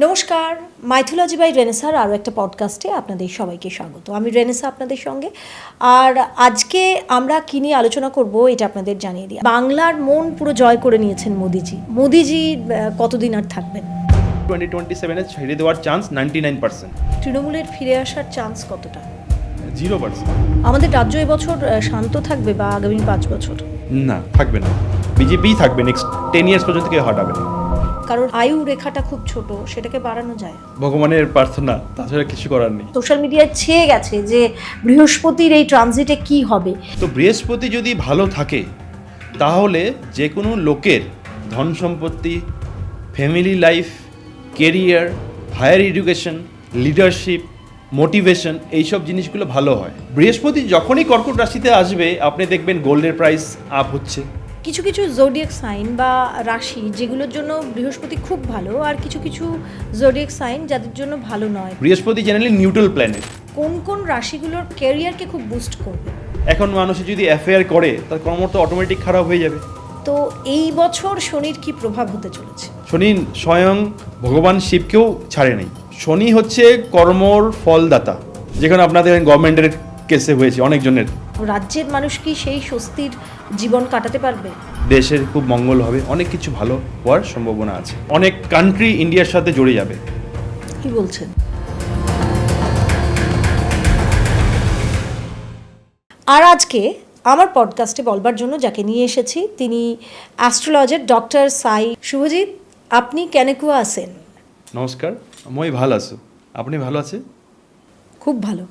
নমস্কার, mythology by রেনেসার আরও একটা পডকাস্টে আপনাদের সবাইকে স্বাগত। আমি রেনেসা আপনাদের সঙ্গে। আর আজকে আমরা কী নিয়ে আলোচনা করব এটা আপনাদের জানিয়ে দিই। বাংলার মন পুরো জয় করে নিয়েছেন মোদিজি কতদিন আর থাকবেন? 2027-এ ছেড়ে দেওয়ার চান্স 99%। তৃণমূলের ফিরে আসার চান্স কতটা? 0%। আমাদের রাজ্য এবছর শান্ত থাকবে বা আগামী 5 বছর? না, থাকবে না। বিজেপিই থাকবে নেক্সট 10 ইয়ার্স পর্যন্ত, কেউ হটাবে না। কারণ আয়ু রেখাটা খুব ছোট, সেটাকে বাড়ানো যায়। ভগবানের প্রার্থনা, তাছাড়া কিছু করার নেই। সোশ্যাল মিডিয়ায় ছেয়ে গেছে যে বৃহস্পতির এই ট্রানজিটে কি হবে। তো বৃহস্পতি যদি ভালো থাকে তাহলে যে কোনো লোকের ধন সম্পত্তি, family life, career, higher education, leadership, motivation, এইসব জিনিসগুলো ভালো হয়। বৃহস্পতি যখনই কর্কট রাশিতে আসবে আপনি দেখবেন গোল্ডের প্রাইস আপ হচ্ছে। কিছু কিছু জোডিয়াক সাইন বা রাশি যেগুলোর জন্য বৃহস্পতি খুব ভালো, আর কিছু কিছু জোডিয়াক সাইন যাদের জন্য ভালো নয়। বৃহস্পতি জেনারেলি নিউট্রাল প্ল্যানেট। কোন কোন রাশিগুলোর ক্যারিয়ারকে খুব বুস্ট করবে? এখন মানুষ যদি অ্যাফেয়ার করে তার কর্ম তো অটোমেটিক খারাপ হয়ে যাবে। তো এই বছর শনির কি প্রভাব হতে চলেছে? শনি স্বয়ং ভগবান শিবকেও ছাড়ে নেই। শনি হচ্ছে কর্মর ফলদাতা, যেখানে আপনাদের গভর্নমেন্টের কেসে হয়েছে অনেকজনের। রাজ্যের মানুষ কি সেই স্বস্তির জীবন কাটাতে পারবে? দেশের খুব মঙ্গল হবে, অনেক কিছু ভালো হওয়ার সম্ভাবনা আছে। অনেক কান্ট্রি ইন্ডিয়ার সাথে জড়ে যাবে। কি বলছেন? আর আজকে আমার পডকাস্টে বলবার জন্য যাকে নিয়ে এসেছি তিনি অ্যাস্ট্রোলজার ডক্টর সাই শুভজিৎ। আপনি কেনেকুয়া আছেন? নমস্কার, মই ভালো আছো, আপনি ভালো আছে? খুব ভালো।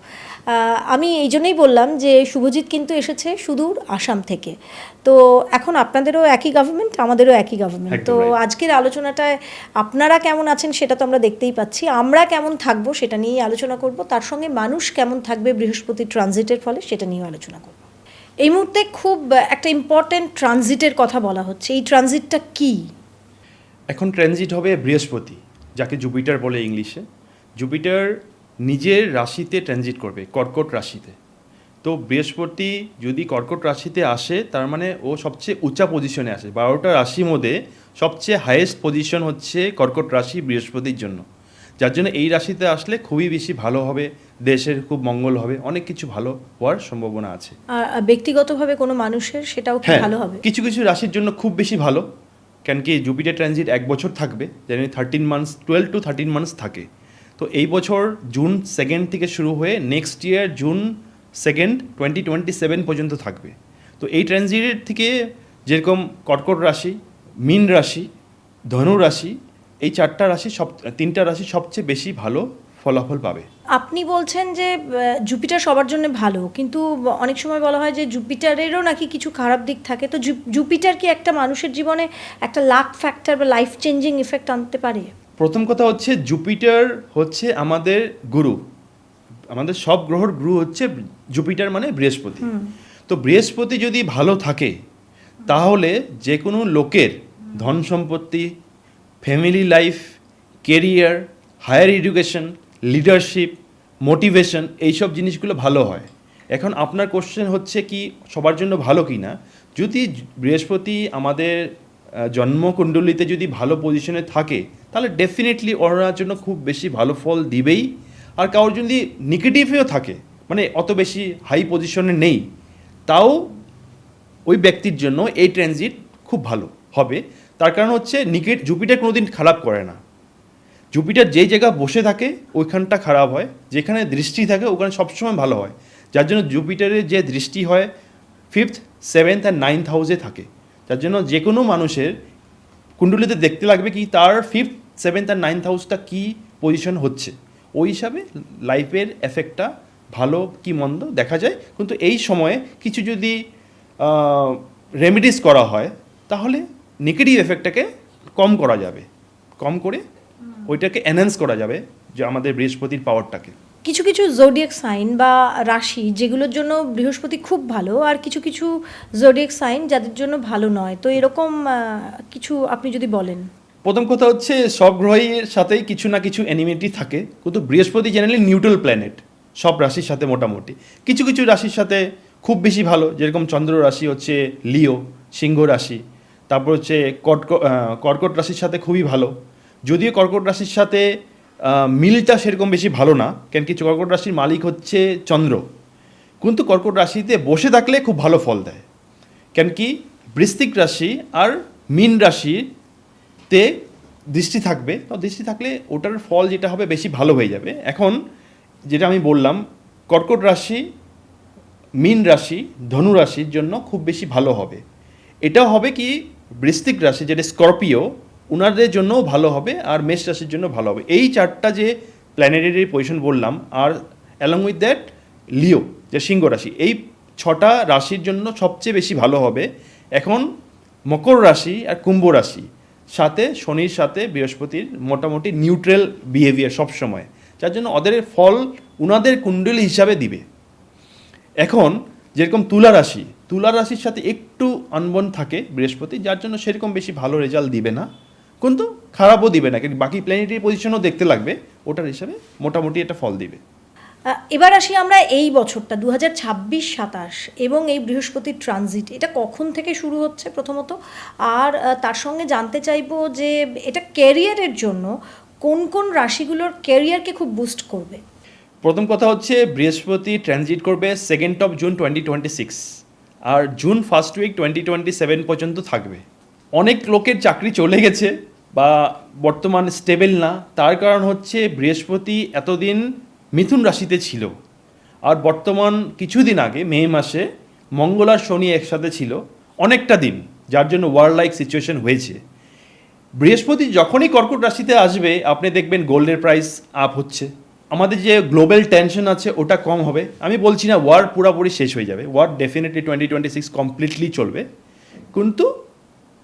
আমি এই জন্যই বললাম যে শুভজিৎ কিন্তু এসেছে সুদূর আসাম থেকে। তো এখন আপনাদেরও একই গভর্নমেন্ট, আমাদেরও একই গভর্নমেন্ট। তো আজকের আলোচনাটায় আপনারা কেমন আছেন সেটা তো আমরা দেখতেই পাচ্ছি, আমরা কেমন থাকবো সেটা নিয়েই আলোচনা করব। তার সঙ্গে মানুষ কেমন থাকবে বৃহস্পতি ট্রানজিটের ফলে সেটা নিয়েও আলোচনা করব। এই মুহূর্তে খুব একটা ইম্পর্টেন্ট ট্রানজিটের কথা বলা হচ্ছে। এই ট্রানজিটটা কি? এখন ট্রানজিট হবে বৃহস্পতি, যাকে জুপিটার বলে ইংলিশে। জুপিটার নিজের রাশিতে ট্রানজিট করবে, কর্কট রাশিতে। তো বৃহস্পতি যদি কর্কট রাশিতে আসে তার মানে ও সবচেয়ে উঁচা পজিশনে আসে। 12টা রাশির মধ্যে সবচেয়ে হাইয়েস্ট পজিশন হচ্ছে কর্কট রাশি বৃহস্পতির জন্য, যার জন্য এই রাশিতে আসলে খুবই বেশি ভালো হবে, দেশের খুব মঙ্গল হবে, অনেক কিছু ভালো হওয়ার সম্ভাবনা আছে। আর ব্যক্তিগতভাবে কোনো মানুষের সেটাও কি ভালো হবে? কিছু কিছু রাশির জন্য খুব বেশি ভালো, কেন কি জুপিটার ট্রানজিট 1 বছর থাকবে, যেন 13 মান্থস, 12 to 13 মান্থস থাকে। তো এই বছর জুন 2 থেকে শুরু হয়ে নেক্সট ইয়ার জুন 2, 2027 পর্যন্ত থাকবে। তো এই ট্রানজিটের থেকে যেরকম কর্কট রাশি, মীন রাশি, ধনু রাশি, এই 4টা রাশি, 3টা রাশি সবচেয়ে বেশি ভালো ফলাফল পাবে। আপনি বলছেন যে জুপিটার সবার জন্য ভালো, কিন্তু অনেক সময় বলা হয় যে জুপিটারেরও নাকি কিছু খারাপ দিক থাকে। তো জুপিটার কি একটা মানুষের জীবনে একটা লাক ফ্যাক্টর বা লাইফ চেঞ্জিং ইফেক্ট আনতে পারে? প্রথম কথা হচ্ছে জুপিটার হচ্ছে আমাদের গুরু, আমাদের সব গ্রহর গুরু হচ্ছে জুপিটার মানে বৃহস্পতি। তো বৃহস্পতি যদি ভালো থাকে তাহলে যে কোনো লোকের ধন সম্পত্তি, family life, career, higher education, leadership, motivation, এইসব জিনিসগুলো ভালো হয়। এখন আপনার কোশ্চেন হচ্ছে কি সবার জন্য ভালো কি না। যদি বৃহস্পতি আমাদের জন্মকুণ্ডলিতে যদি ভালো পজিশনে থাকে তাহলে ডেফিনেটলি ওনার জন্য খুব বেশি ভালো ফল দিবেই। আর কারোর যদি নেগেটিভেও থাকে, মানে অত বেশি হাই পজিশনে নেই, তাও ওই ব্যক্তির জন্য এই ট্রানজিট খুব ভালো হবে। তার কারণ হচ্ছে জুপিটার কোনোদিন খারাপ করে না। জুপিটার যেই জায়গা বসে থাকে ওইখানটা খারাপ হয়, যেখানে দৃষ্টি থাকে ওখানে সবসময় ভালো হয়। যার জন্য জুপিটারের যে দৃষ্টি হয় 5th, 7th আর 9th হাউসে থাকে, যার জন্য যে কোনো মানুষের কুণ্ডলিতে দেখতে লাগবে কি তার 5th, 7th আর 9th হাউসটা কী পজিশন হচ্ছে, ওই হিসাবে লাইফের এফেক্টটা ভালো কি মন্দ দেখা যায়। কিন্তু এই সময়ে কিছু যদি রেমেডিস করা হয় তাহলে নেগেটিভ এফেক্টটাকে কম করা যাবে, কম করে ওইটাকে এনহ্যান্স করা যাবে, যে আমাদের বৃহস্পতির পাওয়ারটাকে। কিছু কিছু জোডিয়াক সাইন বা রাশি যেগুলোর জন্য বৃহস্পতি খুব ভালো, আর কিছু কিছু জোডিয়াক সাইন যাদের জন্য ভালো নয়। তো এরকম কিছু আপনি যদি বলেন। প্রথম কথা হচ্ছে সব গ্রহের সাথেই কিছু না কিছু অ্যানিমিটি থাকে, কিন্তু বৃহস্পতি জেনারেলি নিউট্রাল প্ল্যানেট সব রাশির সাথে মোটামুটি। কিছু কিছু রাশির সাথে খুব বেশি ভালো, যেরকম চন্দ্র রাশি হচ্ছে লিও, সিংহ রাশি। তারপর হচ্ছে কর্কট রাশির সাথে খুবই ভালো, যদিও কর্কট রাশির সাথে মিলটা সেরকম বেশি ভালো না, কেন কি কর্কট রাশির মালিক হচ্ছে চন্দ্র, কিন্তু কর্কট রাশিতে বসে থাকলে খুব ভালো ফল দেয়। কেন কি বৃশ্চিক রাশি আর মীন রাশিতে দৃষ্টি থাকবে, তো দৃষ্টি থাকলে ওটার ফল যেটা হবে বেশি ভালো হয়ে যাবে। এখন যেটা আমি বললাম, কর্কট রাশি, মীন রাশি, ধনু রাশির জন্য খুব বেশি ভালো হবে। এটাও হবে কি বৃশ্চিক রাশি যেটা স্করপিও, ওনাদের জন্যও ভালো হবে, আর মেষ রাশির জন্য ভালো হবে। এই চারটা যে প্ল্যানেটারি পজিশন বললাম, আর অ্যালং উইথ দ্যাট লিও যে সিংহ রাশি, এই 6টা রাশির জন্য সবচেয়ে বেশি ভালো হবে। এখন মকর রাশি আর কুম্ভ রাশি সাথে শনির সাথে বৃহস্পতির মোটামুটি নিউট্রাল বিহেভিয়ার সবসময়, যার জন্য ওদের ফল ওনাদের কুণ্ডলী হিসাবে দিবে। এখন যেরকম তুলা রাশির সাথে একটু আনবন থাকে বৃহস্পতি, যার জন্য সেরকম বেশি ভালো রেজাল্ট দিবে না, কিন্তু খারাপও দিবে না, কিন্তু বাকি প্ল্যানেটারি পজিশনও দেখতে লাগবে, ওটার হিসাবে মোটামুটি এটা ফল দিবে। এবার আসি আমরা এই বছরটা 2026-27 এবং এই বৃহস্পতির ট্রানজিট, এটা কখন থেকে শুরু হচ্ছে প্রথমত, আর তার সঙ্গে জানতে চাইবো যে এটা ক্যারিয়ারের জন্য কোন কোন রাশিগুলোর ক্যারিয়ারকে খুব বুস্ট করবে। প্রথম কথা হচ্ছে বৃহস্পতি ট্রানজিট করবে 2nd of June 2026, আর জুন ফার্স্ট উইক 2027 পর্যন্ত থাকবে। অনেক লোকের চাকরি চলে গেছে বা বর্তমান স্টেবল না, তার কারণ হচ্ছে বৃহস্পতি এতদিন মিথুন রাশিতে ছিল, আর বর্তমান কিছুদিন আগে মে মাসে মঙ্গল আর শনি একসাথে ছিল অনেকটা দিন, যার জন্য ওয়ার লাইক সিচুয়েশন হয়েছে। বৃহস্পতি যখনই কর্কট রাশিতে আসবে আপনি দেখবেন গোল্ডের প্রাইস আপ হচ্ছে, আমাদের যে গ্লোবাল টেনশন আছে ওটা কম হবে। আমি বলছি না ওয়ার পুরোপুরি শেষ হয়ে যাবে, ওয়ার ডেফিনেটলি 2026 কমপ্লিটলি চলবে, কিন্তু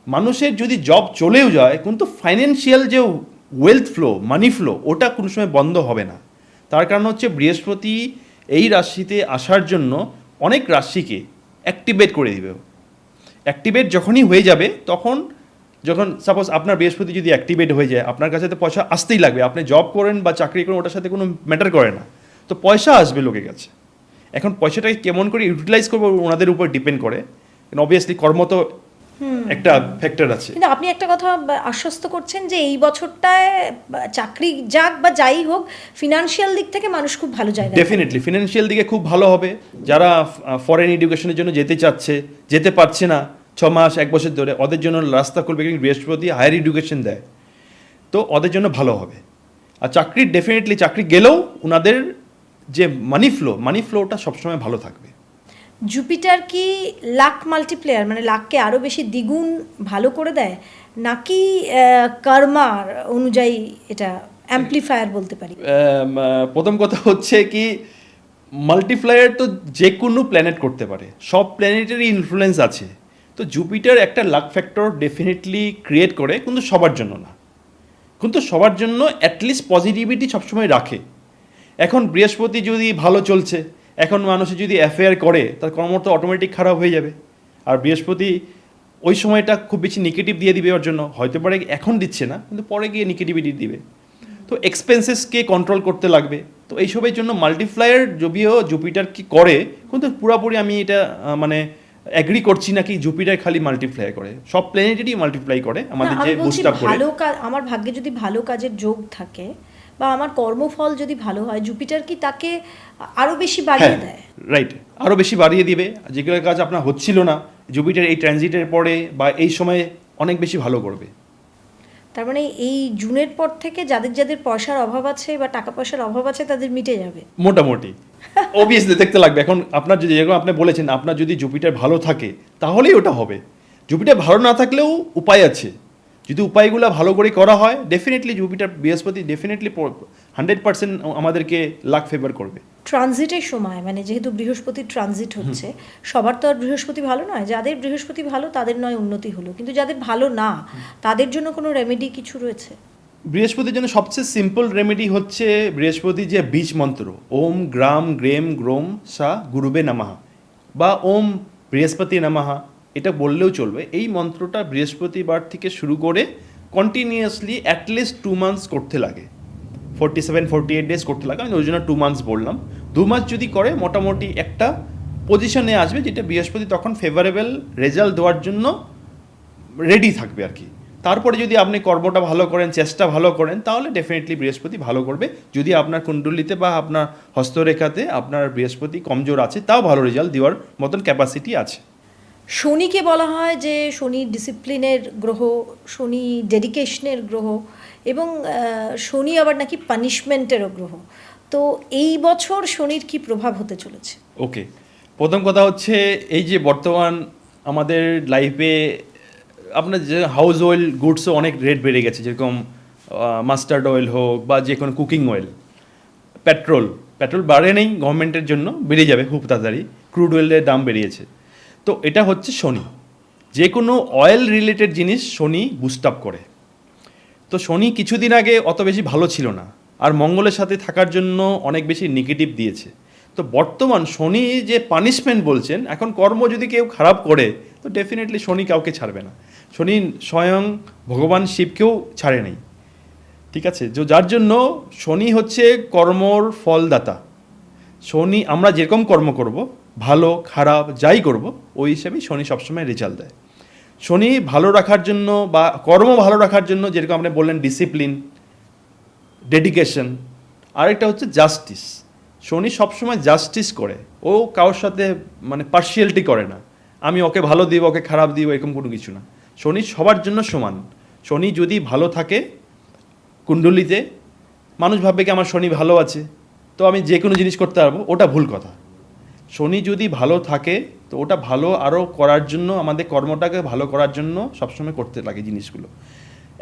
মানুষের যদি জব চলেও যায় কিন্তু ফাইন্যান্সিয়াল যে ওয়েলথ ফ্লো, মানি ফ্লো, ওটা কোনো সময় বন্ধ হবে না। তার কারণ হচ্ছে বৃহস্পতি এই রাশিতে আসার জন্য অনেক রাশিকে অ্যাক্টিভেট করে দিবে। অ্যাক্টিভেট যখনই হয়ে যাবে তখন, যখন সাপোজ আপনার বৃহস্পতি যদি অ্যাক্টিভেট হয়ে যায়, আপনার কাছে তো পয়সা আসতেই লাগবে, আপনি জব করেন বা চাকরি করেন ওটার সাথে কোনো ম্যাটার করে না, তো পয়সা আসবে লোকের কাছে। এখন পয়সাটাকে কেমন করে ইউটিলাইজ করবো ওনাদের উপর ডিপেন্ড করে, অবভিয়াসলি কর্ম তো একটা ফ্যাক্টর আছে। কিন্তু আপনি একটা কথা আশ্বস্ত করছেন যে এই বছরটায় চাকরি যাক বা যাই হোক, ফিনান্সিয়াল দিক থেকে মানুষ খুব ভালো জায়গা, ডেফিনেটলি ফিনান্সিয়াল দিকে খুব ভালো হবে। যারা ফরেন এডুকেশনের জন্য যেতে চাচ্ছে, যেতে পারছে না 6 মাস 1 বছর ধরে, ওদের জন্য রাস্তা খুলবে, কিন্তু বৃহস্পতি হায়ার এডুকেশন দেয়, তো ওদের জন্য ভালো হবে। আর চাকরির ডেফিনেটলি চাকরি গেলেও ওনাদের যে মানি ফ্লোটা সবসময় ভালো থাকবে। জুপিটার কি লাক মাল্টিপ্লেয়ার, মানে লাককে আরও বেশি দ্বিগুণ ভালো করে দেয়, নাকি কর্মার অনুযায়ী এটা অ্যাম্পলিফায়ার বলতে পারি? প্রথম কথা হচ্ছে কি মাল্টিপ্লায়ার তো যে কোনো প্ল্যানেট করতে পারে, সব প্ল্যানেটেরই ইনফ্লুয়েন্স আছে, তো জুপিটার একটা লাক ফ্যাক্টর ডেফিনেটলি ক্রিয়েট করে, কিন্তু সবার জন্য না, কিন্তু সবার জন্য অ্যাটলিস্ট পজিটিভিটি সবসময় রাখে। এখন বৃহস্পতি যদি ভালো চলছে, এখন মানুষে যদি অ্যাফেয়ার করে তার কর্ম তো অটোমেটিক খারাপ হয়ে যাবে, আর বৃহস্পতি ওই সময়টা খুব বেশি নেগেটিভ দিয়ে দিবে ওর জন্য, হয়তো পারে এখন দিচ্ছে না কিন্তু পরে গিয়ে নেগেটিভিটি দিবে, তো এক্সপেন্সেসকে কন্ট্রোল করতে লাগবে। তো এইসবের জন্য মাল্টিপ্লায়ার যদিও জুপিটার কি করে, কিন্তু পুরোপুরি আমি এটা মানে অ্যাগ্রি করছি না কি জুপিটার খালি মাল্টিপ্লাই করে, সব প্ল্যানেটেরই মাল্টিপ্লাই করে আমাদের যে বুস্ট আপ করে। আমার ভাগ্যে যদি ভালো কাজের যোগ থাকে বা আমার কর্মফল যদি ভালো হয়, জুপিটার কি তাকে আরো বেশি বাড়িয়ে দেয়? রাইট, আরো বেশি বাড়িয়ে দিবে। যেগুলো কাজ আপনার হচ্ছিল না, জুপিটার এই ট্রানজিটের পরে বা এই সময়ে অনেক বেশি ভালো করবে। তার মানে এই জুনের পর থেকে যাদের যাদের পয়সার অভাব আছে বা টাকা পয়সার অভাব আছে তাদের মিটে যাবে মোটামুটি। অবভিয়াসলি দেখতে লাগবে। এখন আপনার যদি, যেরকম আপনি বলেছেন, আপনার যদি জুপিটার ভালো থাকে তাহলেই ওটা হবে। জুপিটার ভালো না থাকলেও উপায় আছে, যদি উপায়গুলো ভালো করে করা হয় ডেফিনেটলি জুপিটার বৃহস্পতি ডেফিনেটলি 100% আমাদেরকে লাক ফেভার করবে। ট্রানজিটের সময়, মানে যেহেতু বৃহস্পতির ট্রানজিট হচ্ছে, সবার তো আর বৃহস্পতি ভালো নয়, যাদের বৃহস্পতি ভালো তাদের নয় উন্নতি হলো, কিন্তু যাদের ভালো না তাদের জন্য কোনো রেমেডি কিছু রয়েছে? বৃহস্পতির জন্য সবচেয়ে সিম্পল রেমেডি হচ্ছে বৃহস্পতি যে বীজ মন্ত্র ওম গ্রাম গ্রেম গ্রোম সা গুরুবে নমঃ বা ওম বৃহস্পতি নমঃ, এটা বললেও চলবে। এই মন্ত্রটা বৃহস্পতিবার থেকে শুরু করে কন্টিনিউয়াসলি অ্যাটলিস্ট 2 মান্থস করতে লাগে, 47-48 ডেজ করতে লাগে। আমি ওই জন্য 2 মান্থস বললাম। 2 মাস যদি করে মোটামুটি একটা পজিশনে আসবে যেটা বৃহস্পতি তখন ফেভারেবল রেজাল্ট দেওয়ার জন্য রেডি থাকবে আর কি। তারপরে যদি আপনি কর্মটা ভালো করেন, চেষ্টা ভালো করেন, তাহলে ডেফিনেটলি বৃহস্পতি ভালো করবে। যদি আপনার কুণ্ডলিতে বা আপনার হস্তরেখাতে আপনার বৃহস্পতি কমজোর আছে, তাও ভালো রেজাল্ট দেওয়ার মতন ক্যাপাসিটি আছে। শনিকে বলা হয় যে শনি ডিসিপ্লিনের গ্রহ, শনি ডেডিকেশনের গ্রহ, এবং শনি আবার নাকি পানিশমেন্টেরও গ্রহ। তো এই বছর শনির কি প্রভাব হতে চলেছে? ওকে, প্রথম কথা হচ্ছে এই যে বর্তমান আমাদের লাইফে আপনার যে হাউস অয়েল গুডসও অনেক রেট বেড়ে গেছে, যেরকম মাস্টার্ড অয়েল হোক বা যে কোনো কুকিং অয়েল, পেট্রোল বাড়ে নেই, গভর্নমেন্টের জন্য বেড়ে যাবে খুব তাড়াতাড়ি, ক্রুড অয়েলের দাম বেরিয়েছে। তো এটা হচ্ছে শনি, যে কোনো অয়েল রিলেটেড জিনিস শনি বুস্ট আপ করে। তো শনি কিছুদিন আগে অত বেশি ভালো ছিল না, আর মঙ্গলের সাথে থাকার জন্য অনেক বেশি নেগেটিভ দিয়েছে। তো বর্তমান শনি যে পানিশমেন্ট বলছেন, এখন কর্ম যদি কেউ খারাপ করে তো ডেফিনেটলি শনি কাউকে ছাড়বে না। শনি স্বয়ং ভগবান শিবকেও ছাড়ে নেই, ঠিক আছে? যার জন্য শনি হচ্ছে কর্মর ফলদাতা। শনি আমরা যেরকম কর্ম করব, ভালো খারাপ যাই করব, ওই হিসাবেই শনি সবসময় রেজাল্ট দেয়। শনি ভালো রাখার জন্য বা কর্ম ভালো রাখার জন্য, যেরকম আপনি বললেন ডিসিপ্লিন, ডেডিকেশন, আরেকটা হচ্ছে জাস্টিস। শনি সবসময় জাস্টিস করে, ও কারোর সাথে মানে পার্সিয়ালিটি করে না, আমি ওকে ভালো দিব ওকে খারাপ দিব এরকম কোনো কিছু না। শনি সবার জন্য সমান। শনি যদি ভালো থাকে কুণ্ডলিতে, মানুষ ভাববে কি আমার শনি ভালো আছে তো আমি যে কোনো জিনিস করতে পারবো, ওটা ভুল কথা। শনি যদি ভালো থাকে তো ওটা ভালো আরও করার জন্য, আমাদের কর্মটাকে ভালো করার জন্য সবসময় করতে লাগে জিনিসগুলো।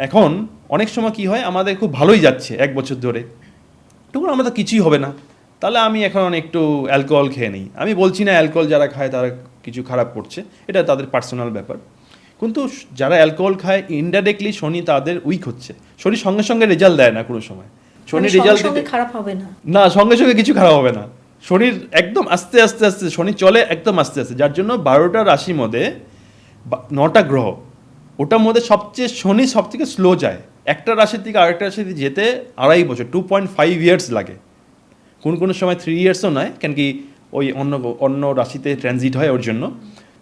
এখন অনেক সময় কি হয়, আমাদের খুব ভালোই যাচ্ছে এক বছর ধরে, তখন আমাদের কিছুই হবে না, তাহলে আমি এখন একটু অ্যালকোহল খেয়ে নিই। আমি বলছি না অ্যালকোহল যারা খায় তারা কিছু খারাপ করছে, এটা তাদের পার্সোনাল ব্যাপার। কিন্তু যারা অ্যালকোহল খায় ইনডাইরেক্টলি শনি তাদের উইক হচ্ছে। শনি সঙ্গে সঙ্গে রেজাল্ট দেয় না কোনো সময়। শনি রেজাল্ট খারাপ হবে না, না, সঙ্গে সঙ্গে কিছু খারাপ হবে না। শনির একদম আস্তে আস্তে আস্তে শনি চলে, একদম আস্তে আস্তে। যার জন্য 12টা রাশির মধ্যে 9টা গ্রহ, ওটার মধ্যে সবচেয়ে শনি সব থেকে স্লো যায়। একটা রাশির থেকে আরেকটা রাশিতে যেতে 2.5 বছর 2.5 ইয়ার্স লাগে, কোনো সময় 3 ইয়ার্সও নয়, কেন কি ওই অন্য রাশিতে ট্রানজিট হয় ওর জন্য।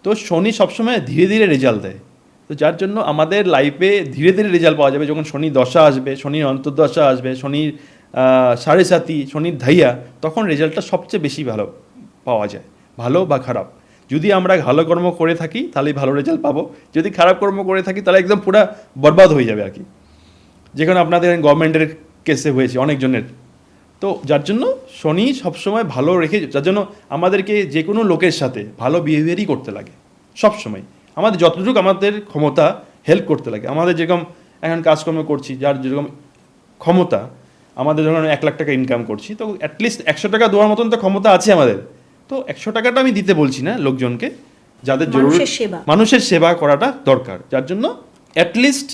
তো শনি সবসময় ধীরে ধীরে রেজাল্ট দেয়। তো যার জন্য আমাদের লাইফে ধীরে ধীরে রেজাল্ট পাওয়া যাবে। যখন শনি দশা আসবে, শনির অন্তর্দশা আসবে, শনির সাড়ে সাতি, শনির ধাইয়া, তখন রেজাল্টটা সবচেয়ে বেশি ভালো পাওয়া যায়, ভালো বা খারাপ। যদি আমরা ভালো কর্ম করে থাকি তাহলে ভালো রেজাল্ট পাবো, যদি খারাপ কর্ম করে থাকি তাহলে একদম পুরো বরবাদ হয়ে যাবে আর কি, যেখানে আপনাদের গভর্নমেন্টের কেসে হয়েছে অনেকজনের। তো যার জন্য শনি সবসময় ভালো রেখে, যার জন্য আমাদেরকে যে কোনো লোকের সাথে ভালো বিহেভিয়ারই করতে লাগে সবসময়, আমাদের যতটুকু আমাদের ক্ষমতা হেল্প করতে লাগে। আমাদের যেরকম এখন কাজকর্ম করছি, যার যেরকম ক্ষমতা, আমাদের ধরুন 1 লাখ টাকা ইনকাম করছি, তো অ্যাটলিস্ট 100 টাকা দেওয়ার মতন তো ক্ষমতা আছে আমাদের। তো 100 টাকাটা আমি দিতে বলছি না লোকজনকে, যাদের জরুরি মানুষের সেবা করাটা দরকার, যার জন্য অ্যাটলিস্ট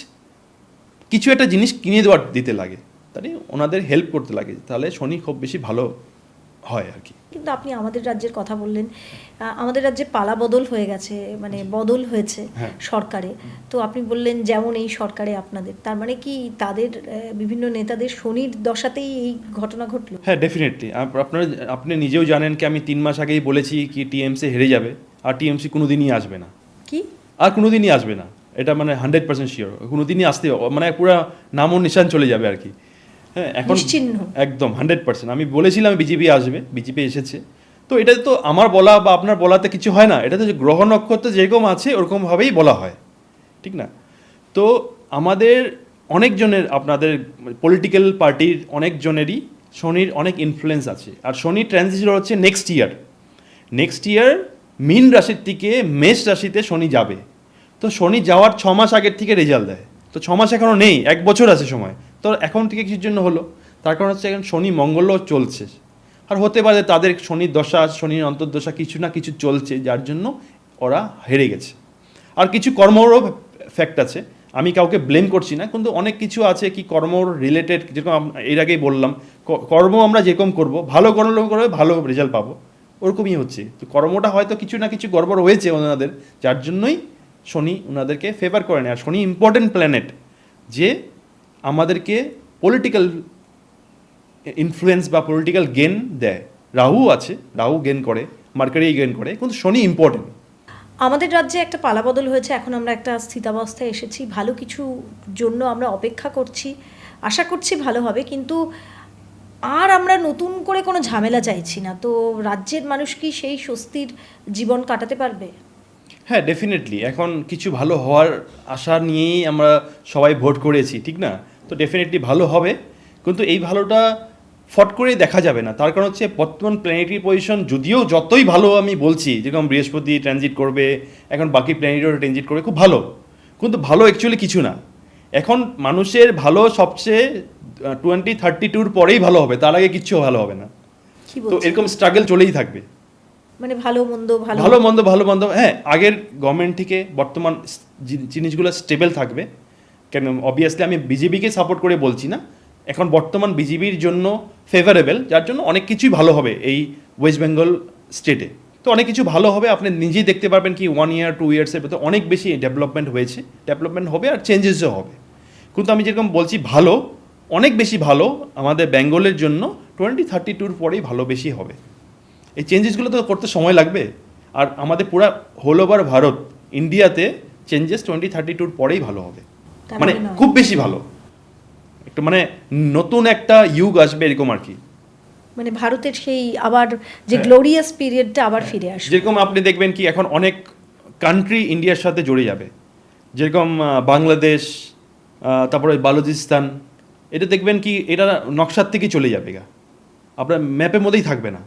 কিছু একটা জিনিস কিনে দেওয়ার দিতে লাগে, তাই ওনাদের হেল্প করতে লাগে, তাহলে শনি খুব বেশি ভালো হয় আর কি। কিন্তু আপনি আমাদের রাজ্যের কথা বললেন, আমাদের রাজ্যে পালা বদল হয়ে গেছে, মানে বদল হয়েছে সরকারে। তো আপনি বললেন যেমন এই সরকারে আপনাদের, তার মানে কি তাদের বিভিন্ন নেতাদের শনির দশাতেই এই ঘটনা ঘটলো? হ্যাঁ, ডেফিনেটলি। আপনি নিজেও জানেন কি, আমি 3 মাস আগেই বলেছি কি টিএমসি হেরে যাবে, আর টিএমসি কোনোদিনই আসবে না, কি আর কোনোদিনই আসবে না, এটা মানে 100% শিওর, কোনোদিনই আসতে মানে পুরো নামও নিশান চলে যাবে আর কি। হ্যাঁ, এখন একদম 100% আমি বলেছিলাম বিজেপি আসবে, বিজেপি এসেছে। তো এটা তো আমার বলা বা আপনার বলাতে কিছু হয় না, এটা তো গ্রহ নক্ষত্র যেরকম আছে ওরকমভাবেই বলা হয়, ঠিক না? তো আমাদের অনেকজনের, আপনাদের পলিটিক্যাল পার্টির অনেকজনেরই শনির অনেক ইনফ্লুয়েন্স আছে। আর শনি ট্রানজিশন হচ্ছে নেক্সট ইয়ার মীন রাশির থেকে মেষ রাশিতে শনি যাবে। তো শনি যাওয়ার 6 মাস আগের থেকে রেজাল্ট দেয়। তো 6 মাস এখনও নেই, 1 বছর আছে সময়। তো এখন থেকে কিছুর জন্য হলো, তার কারণ হচ্ছে এখন শনি মঙ্গলও চলছে, আর হতে পারে তাদের শনির দশা, শনির অন্তর্দশা কিছু না কিছু চলছে, যার জন্য ওরা হেরে গেছে। আর কিছু কর্মরও ফ্যাক্ট আছে, আমি কাউকে ব্লেম করছি না, কিন্তু অনেক কিছু আছে কি কর্ম রিলেটেড, যেরকম এর আগেই বললাম, কর্ম আমরা যেরকম করবো, ভালো কর্ম করে ভালো রেজাল্ট পাবো, ওরকমই হচ্ছে। তো কর্মটা হয়তো কিছু না কিছু গড়বড় হয়েছে ওনাদের, যার জন্যই শনি ওনাদেরকে ফেভার করে না। আর শনি ইম্পর্টেন্ট প্ল্যানেট, যে আমাদেরকে পলিটিক্যাল ইনফ্লুয়েন্স বা পলিটিক্যাল গেন দেয়। রাহু আছে, রাহু গেন করে, মার্কারি গেন করে, কিন্তু শনি ইম্পর্টেন্ট। আমাদের রাজ্যে একটা পালাবদল হয়েছে, এখন আমরা একটা স্থিতাবস্থায় এসেছি, ভালো কিছু জন্য আমরা অপেক্ষা করছি, আশা করছি ভালো হবে, কিন্তু আর আমরা নতুন করে কোনো ঝামেলা চাইছি না। তো রাজ্যের মানুষ কি সেই স্বস্তির জীবন কাটাতে পারবে? হ্যাঁ, ডেফিনেটলি এখন কিছু ভালো হওয়ার আশা নিয়েই আমরা সবাই ভোট করেছি, ঠিক না? তো ডেফিনেটলি ভালো হবে, কিন্তু এই ভালোটা ফট করে দেখা যাবে না। তার কারণ হচ্ছে বর্তমান প্ল্যানেটারি পজিশন যদিও যতই ভালো আমি বলছি, যেরকম বৃহস্পতি ট্রানজিট করবে, এখন বাকি প্ল্যানেটও ট্রানজিট করবে, খুব ভালো, কিন্তু ভালো অ্যাকচুয়ালি কিছু না। এখন মানুষের ভালো সবচেয়ে 2032 পরেই ভালো হবে, তার আগে কিচ্ছু ভালো হবে না। কি তো বলছেন? এরকম স্ট্রাগল চলেই থাকবে, মানে ভালো মন্দ ভালো মন্দ। হ্যাঁ, আগের গভর্নমেন্ট থেকে বর্তমান জিনিসগুলো স্টেবল থাকবে। কেন, অবভিয়াসলি আমি বিজেপিকে সাপোর্ট করে বলছি না, এখন বর্তমান বিজেপির জন্য ফেভারেবল, যার জন্য অনেক কিছুই ভালো হবে এই ওয়েস্ট বেঙ্গল স্টেটে। তো অনেক কিছু ভালো হবে, আপনি নিজেই দেখতে পারবেন কি 1 ইয়ার 2 ইয়ার্সের ভেতরে অনেক বেশি ডেভেলপমেন্ট হয়েছে, ডেভেলপমেন্ট হবে আর চেঞ্জেসও হবে। কিন্তু আমি যেরকম বলছি ভালো, অনেক বেশি ভালো আমাদের বেঙ্গলের জন্য 2032 পরেই ভালো বেশি হবে। এই চেঞ্জেসগুলো তো করতে সময় লাগবে, আর আমাদের পুরো হোল ওভার ভারত ইন্ডিয়াতে চেঞ্জেস 2032 পরেই ভালো হবে, তার মানে আগে নয়। খুব বেশি ভালো, একটু মানে নতুন একটা যুগ আসবে এরকম আর কি। মানে ভারতের সেই আবার যে হ্যাঁ। গ্লোরিয়াস পিরিয়ডটা আবার ফিরে আসবে। যেরকম আপনি দেখবেন কি এখন অনেক কান্ট্রি ইন্ডিয়ার সাথে জড়ে যাবে, যেরকম বাংলাদেশ, তারপরে বালুচিস্তান, এটা দেখবেন কি এটা নকশার থেকে চলে যাবে গা, আপনার ম্যাপের মধ্যেই থাকবে না।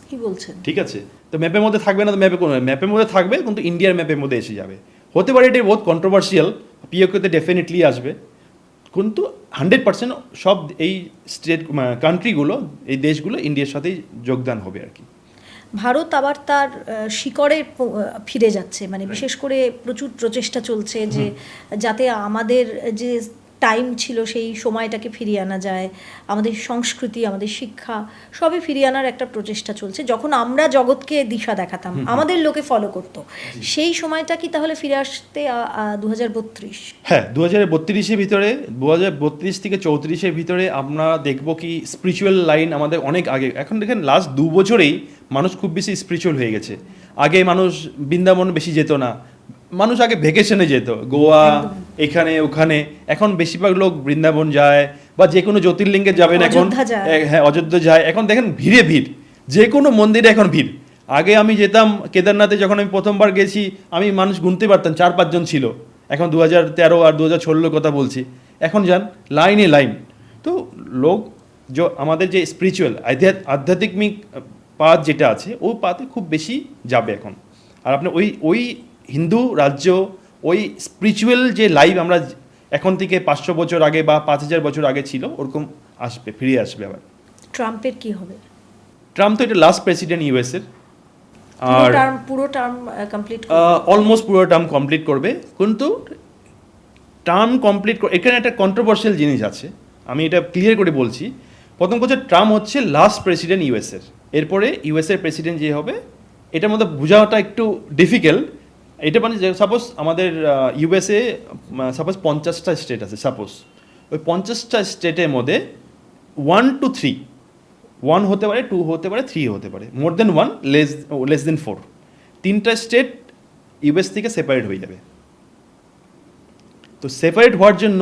কি বলছেন? ঠিক আছে, তো ম্যাপের মধ্যে থাকবে না, তো ম্যাপের মধ্যে থাকবে কিন্তু ইন্ডিয়ার ম্যাপের মধ্যে এসে যাবে। হতে পারে এটা বহুত কন্ট্রোভার্সিয়াল, পিওকেতে ডেফিনেটলি আসবে, কিন্তু 100% সব এই স্টেট কান্ট্রিগুলো, এই দেশগুলো ইন্ডিয়ার সাথেই যোগদান হবে আর কি। ভারত আবার তার শিকড়ে ফিরে যাচ্ছে, মানে বিশেষ করে প্রচুর প্রচেষ্টা চলছে যে যাতে আমাদের যে টাইম ছিল সেই সময়টাকে ফিরিয়ে আনা যায়, আমাদের সংস্কৃতি, আমাদের শিক্ষা সবই ফিরিয়ে আনার একটা প্রচেষ্টা চলছে। যখন আমরা জগৎকে দিশা দেখাতাম, আমাদের লোকে ফলো করতো, সেই সময়টা কি তাহলে ফিরে আসতে 2032? হ্যাঁ, 2032-এর ভিতরে, 2032 থেকে 34-এর ভিতরে আমরা দেখব কি স্পিরিচুয়াল লাইন আমাদের অনেক আগে। এখন দেখেন লাস্ট 2 বছরেই মানুষ খুব বেশি স্পিরিচুয়াল হয়ে গেছে। আগে মানুষ বৃন্দাবন বেশি যেত না, মানুষ আগে ভেকেশনে যেত গোয়া এখানে ওখানে, এখন বেশিরভাগ লোক বৃন্দাবন যায় বা যে কোনো জ্যোতির্লিঙ্গে যাবেন এখন। অযোধ্যা যায়। হ্যাঁ, অযোধ্যা যায়। এখন দেখেন ভিড়ে ভিড়, যে কোনো মন্দিরে এখন ভিড়। আগে আমি যেতাম কেদারনাথে, যখন আমি প্রথমবার গেছি আমি মানুষ গুনতে পারতাম 4-5 জন ছিল। এখন 2013 আর 2016 কথা বলছি, এখন যান লাইনে লাইন। তো লোক আমাদের যে স্পিরিচুয়াল আধ্যাত্মিক পাথ যেটা আছে, ওই পাথে খুব বেশি যাবে এখন। আর আপনি ওই হিন্দু রাজ্য, ওই স্পিরিচুয়াল যে লাইফ আমরা এখন থেকে 500 বছর আগে বা 5000 বছর আগে ছিল, ওরকম আসবে, ফিরে আসবে আবার। ট্রাম্পের কি হবে? ট্রাম্প তো এটা লাস্ট প্রেসিডেন্ট ইউএসের, আর পুরো টার্ম কমপ্লিট অলমোস্ট পুরো টার্ম কমপ্লিট করবে। কিন্তু টার্ম কমপ্লিট এখানে একটা কন্ট্রোভার্সিয়াল জিনিস আছে, আমি এটা ক্লিয়ার করে বলছি। প্রথম কথা, ট্রাম্প হচ্ছে লাস্ট প্রেসিডেন্ট ইউএসের, এরপরে ইউএসের প্রেসিডেন্ট যে হবে এটার মধ্যে বোঝাটা একটু ডিফিকাল্ট। এটা মানে সাপোজ আমাদের ইউএসএ সাপোজ 50টা স্টেট আছে, সাপোজ ওই 50টা স্টেটের মধ্যে 1 to 3, 1 হতে পারে, 2 হতে পারে, 3 হতে পারে, মোর দেন 1, লেস দেন 4, 3টা স্টেট ইউএস থেকে সেপারেট হয়ে যাবে। তো সেপারেট হওয়ার জন্য,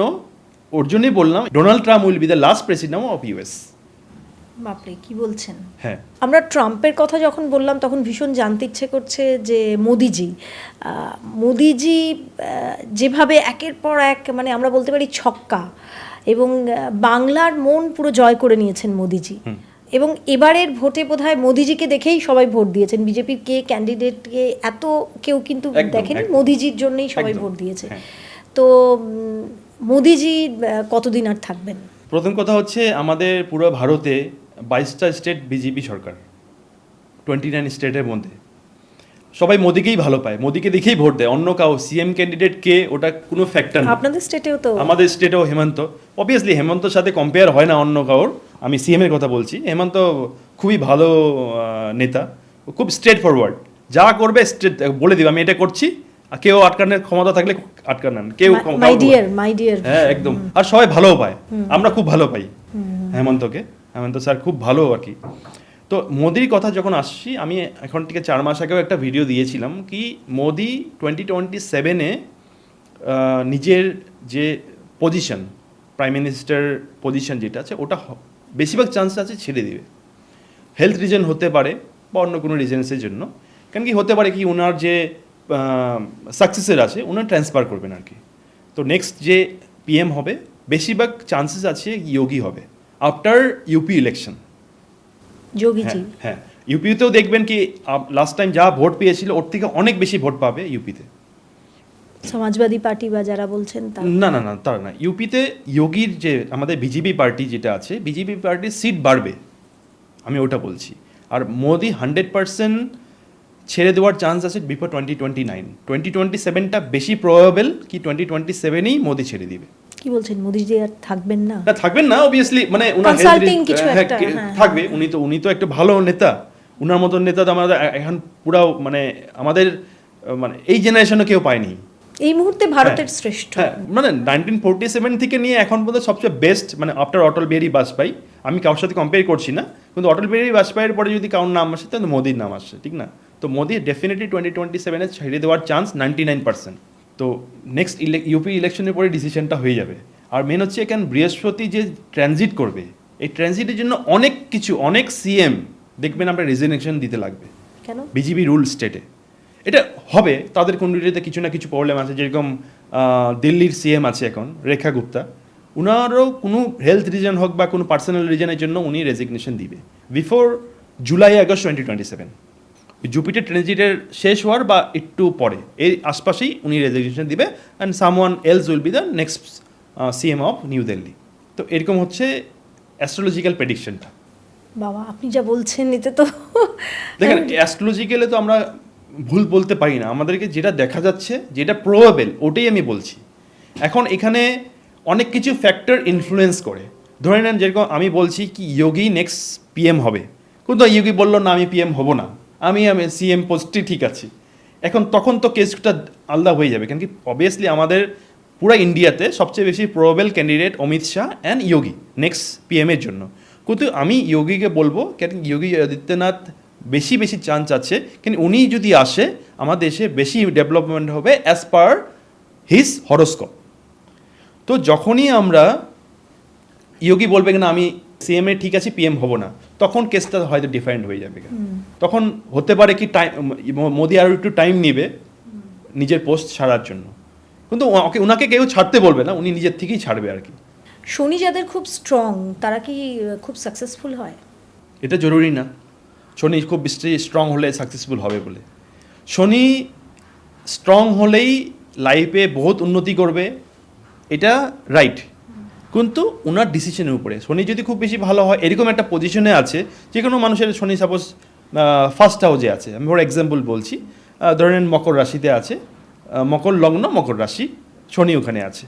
ওর জন্যই বললাম Donald Trump will be the last president of US. বাপরে, কি বলছেন! হ্যাঁ, আমরা ট্রাম্পের কথা যখন বললাম তখন ভীষণ জানতে ইচ্ছে করছে যে মোদিজি যেভাবে একের পর এক, মানে আমরা বলতে পারি ছক্কা, এবং বাংলার মন পুরো জয় করে নিয়েছেন মোদিজি। এবং এবারের ভোটে বোধহয় মোদিজিকে দেখেই সবাই ভোট দিয়েছেন, বিজেপির কে ক্যান্ডিডেটকে এত কেউ কিন্তু দেখেনি, মোদিজির জন্যই সবাই ভোট দিয়েছে। তো মোদিজি কতদিন আর থাকবেন? প্রথম কথা হচ্ছে আমাদের পুরো ভারতে 22টা স্টেট বিজেপি সরকার, 29 স্টেটের মধ্যে সবাই মোদিকেই ভালো পায়, মোদিকে দেখেই ভোট দেয়। অন্য কাউ সিএম ক্যান্ডিডেট কে, ওটা কোনো ফ্যাক্টর না। আপনাদের স্টেটেও তো? আমাদের স্টেটেও হেমন্ত, অবভিয়াসলি হেমন্তর সাথে কম্পেয়ার হয় না অন্য কাউর। আমি সিএম এর কথা বলছি। হেমন্ত খুবই ভালো নেতা, খুব স্ট্রেট ফরওয়ার্ড, যা করবে স্ট্রেট বলে দিবে আমি এটা করছি, আর কেউ আটকানোর ক্ষমতা থাকলে আটকান, কেউ মাই ডিয়ার। হ্যাঁ, একদম। আর সবাই ভালো পায়, আমরা খুব ভালো পাই হেমন্তকে, হেমন্ত স্যার খুব ভালো আর কি। তো মোদির কথা যখন আসছি, আমি এখন থেকে 4 মাস আগেও একটা ভিডিও দিয়েছিলাম কি মোদি 2027-এ নিজের যে পজিশন, প্রাইম মিনিস্টার পজিশন যেটা আছে ওটা বেশিরভাগ চান্স আছে ছেড়ে দিবে। হেলথ রিজন হতে পারে বা অন্য কোনো রিজনসের জন্য, কারণ কি হতে পারে কি ওনার যে সাকসেসের আছে ওনার ট্রান্সফার করবেন আর কি। তো নেক্সট যে পিএম হবে বেশিরভাগ চান্সেস আছে যোগী হবে আফটার ইউপি ইলেকশন। যোগীজি হ্যাঁ, ইউপিতেও দেখবেন কি লাস্ট টাইম যা ভোট পেয়েছিল ওর থেকে অনেক বেশি ভোট পাবে ইউপিতে। সমাজবাদী পার্টি বা যারা বলছেন তা না না না তার না, ইউপিতে যোগীর যে আমাদের বিজেপি পার্টি যেটা আছে বিজেপি পার্টির সিট বাড়বে, আমি ওটা বলছি। আর মোদি 100% ছেড়ে দেওয়ার চান্স আছে বিফোর 2029। 2027টা বেশি প্রবাবল কি 2027-এই মোদি ছেড়ে দিবে। কি বলছেন, মোদিজি আর থাকবেন না? না থাকবেন না অবভিয়াসলি, মানে ওনার Consulting কিছু একটা, হ্যাঁ। থাকবে। উনি তো একটা ভালো নেতা, ওনার মতন নেতা তো আমাদের এখন পুরো মানে আমাদের মানে এই জেনারেশনে কেউ পায়নি। এই মুহূর্তে ভারতের শ্রেষ্ঠ। হ্যাঁ, মানে 1947 থেকে নিয়ে এখন পর্যন্ত সবচেয়ে বেস্ট, মানে আফটার অটল বিহারী বাজপেয়ী, আমি কারোর সাথে কম্পেয়ার করছি না, কিন্তু অটল বিহারী বাজপেয়ীর পরে যদি কারোর নাম আসে তাহলে মোদির নাম আসছে, ঠিক না? তো মোদি ডেফিনেটলি 2027-এ ছেড়ে দেওয়ার চান্স 99%। তো নেক্সট ইউপি ইলেকশনের পরে ডিসিশনটা হয়ে যাবে। আর মেন হচ্ছে এখানে বৃহস্পতি যে ট্রানজিট করবে, এই ট্রানজিটের জন্য অনেক সিএম দেখবেন আপনার রেজিগনেশন দিতে লাগবে। কেন? বিজেপি রুল স্টেটে এটা হবে, তাদের কোনটিতে কিছু না কিছু প্রবলেম আছে। যেরকম দিল্লির সিএম আছে এখন রেখা গুপ্তা, উনারও কোনো হেলথ রিজন হোক বা কোনো পার্সোনাল রিজনের জন্য উনি রেজিগনেশন দিবে বিফোর জুলাই আগস্ট 2027। জুপিটার ট্রানজিটের শেষ হওয়ার বা একটু পরে এই আশপাশেই উনি রেজিগনেশন দিবে, and someone else will be the next CM of new Delhi. তো এরকম হচ্ছে অ্যাস্ট্রোলজিক্যাল প্রেডিকশনটা। বাবা, আপনি যা বলছেন এতে তো দেখেন অ্যাস্ট্রোলজিক্যালে তো আমরা ভুল বলতে পারি না, আমাদেরকে যেটা দেখা যাচ্ছে যেটা প্রবাবেল ওটাই আমি বলছি। এখন এখানে অনেক কিছু ফ্যাক্টর ইনফ্লুয়েন্স করে। ধরে নেন যেরকম আমি বলছি কি যোগী নেক্সট পিএম হবে, কিন্তু যোগী বললো না আমি পিএম হব না, আমি সিএম পোস্টই ঠিক আছি। এখন তখন তো কেসটা আলাদা হয়ে যাবে, কারণ কি অবভিয়াসলি আমাদের পুরো ইন্ডিয়াতে সবচেয়ে বেশি probable candidate Amit Shah and Yogi next পিএমের জন্য। কিন্তু আমি যোগীকে বলবো, কেন যোগী আদিত্যনাথ বেশি চান্স আছে, কিন্তু উনি যদি আসে আমার দেশে বেশি ডেভেলপমেন্ট হবে অ্যাজ পার হিজ হরোস্কোপ। তো যখনই আমরা যোগী বলবে না আমি সিএমএ ঠিক আছে পিএম হব না, তখন কেসটা হয়তো ডিফারেন্ট হয়ে যাবে। তখন হতে পারে কি টাইম মোদি আরও একটু টাইম নেবে নিজের পোস্ট ছাড়ার জন্য, কিন্তু ওনাকে কেউ ছাড়তে বলবে না, উনি নিজের থেকেই ছাড়বে আর কি। শনি যাদের খুব স্ট্রং তারা কি খুব সাকসেসফুল হয়? এটা জরুরি না শনি খুব বেশি স্ট্রং হলে সাকসেসফুল হবে বলে। শনি স্ট্রং হলেই লাইফে বহুত উন্নতি করবে, এটা রাইট, কিন্তু ওনার ডিসিশনের উপরে। শনি যদি খুব বেশি ভালো হয়, এরকম একটা পজিশনে আছে যে কোনো মানুষের শনি সাপোজ ফার্স্ট হাউসে আছে, আমি ফর এক্সাম্পল বলছি, ধরেন মকর রাশিতে আছে, মকর লগ্ন মকর রাশি, শনি ওখানে আছে।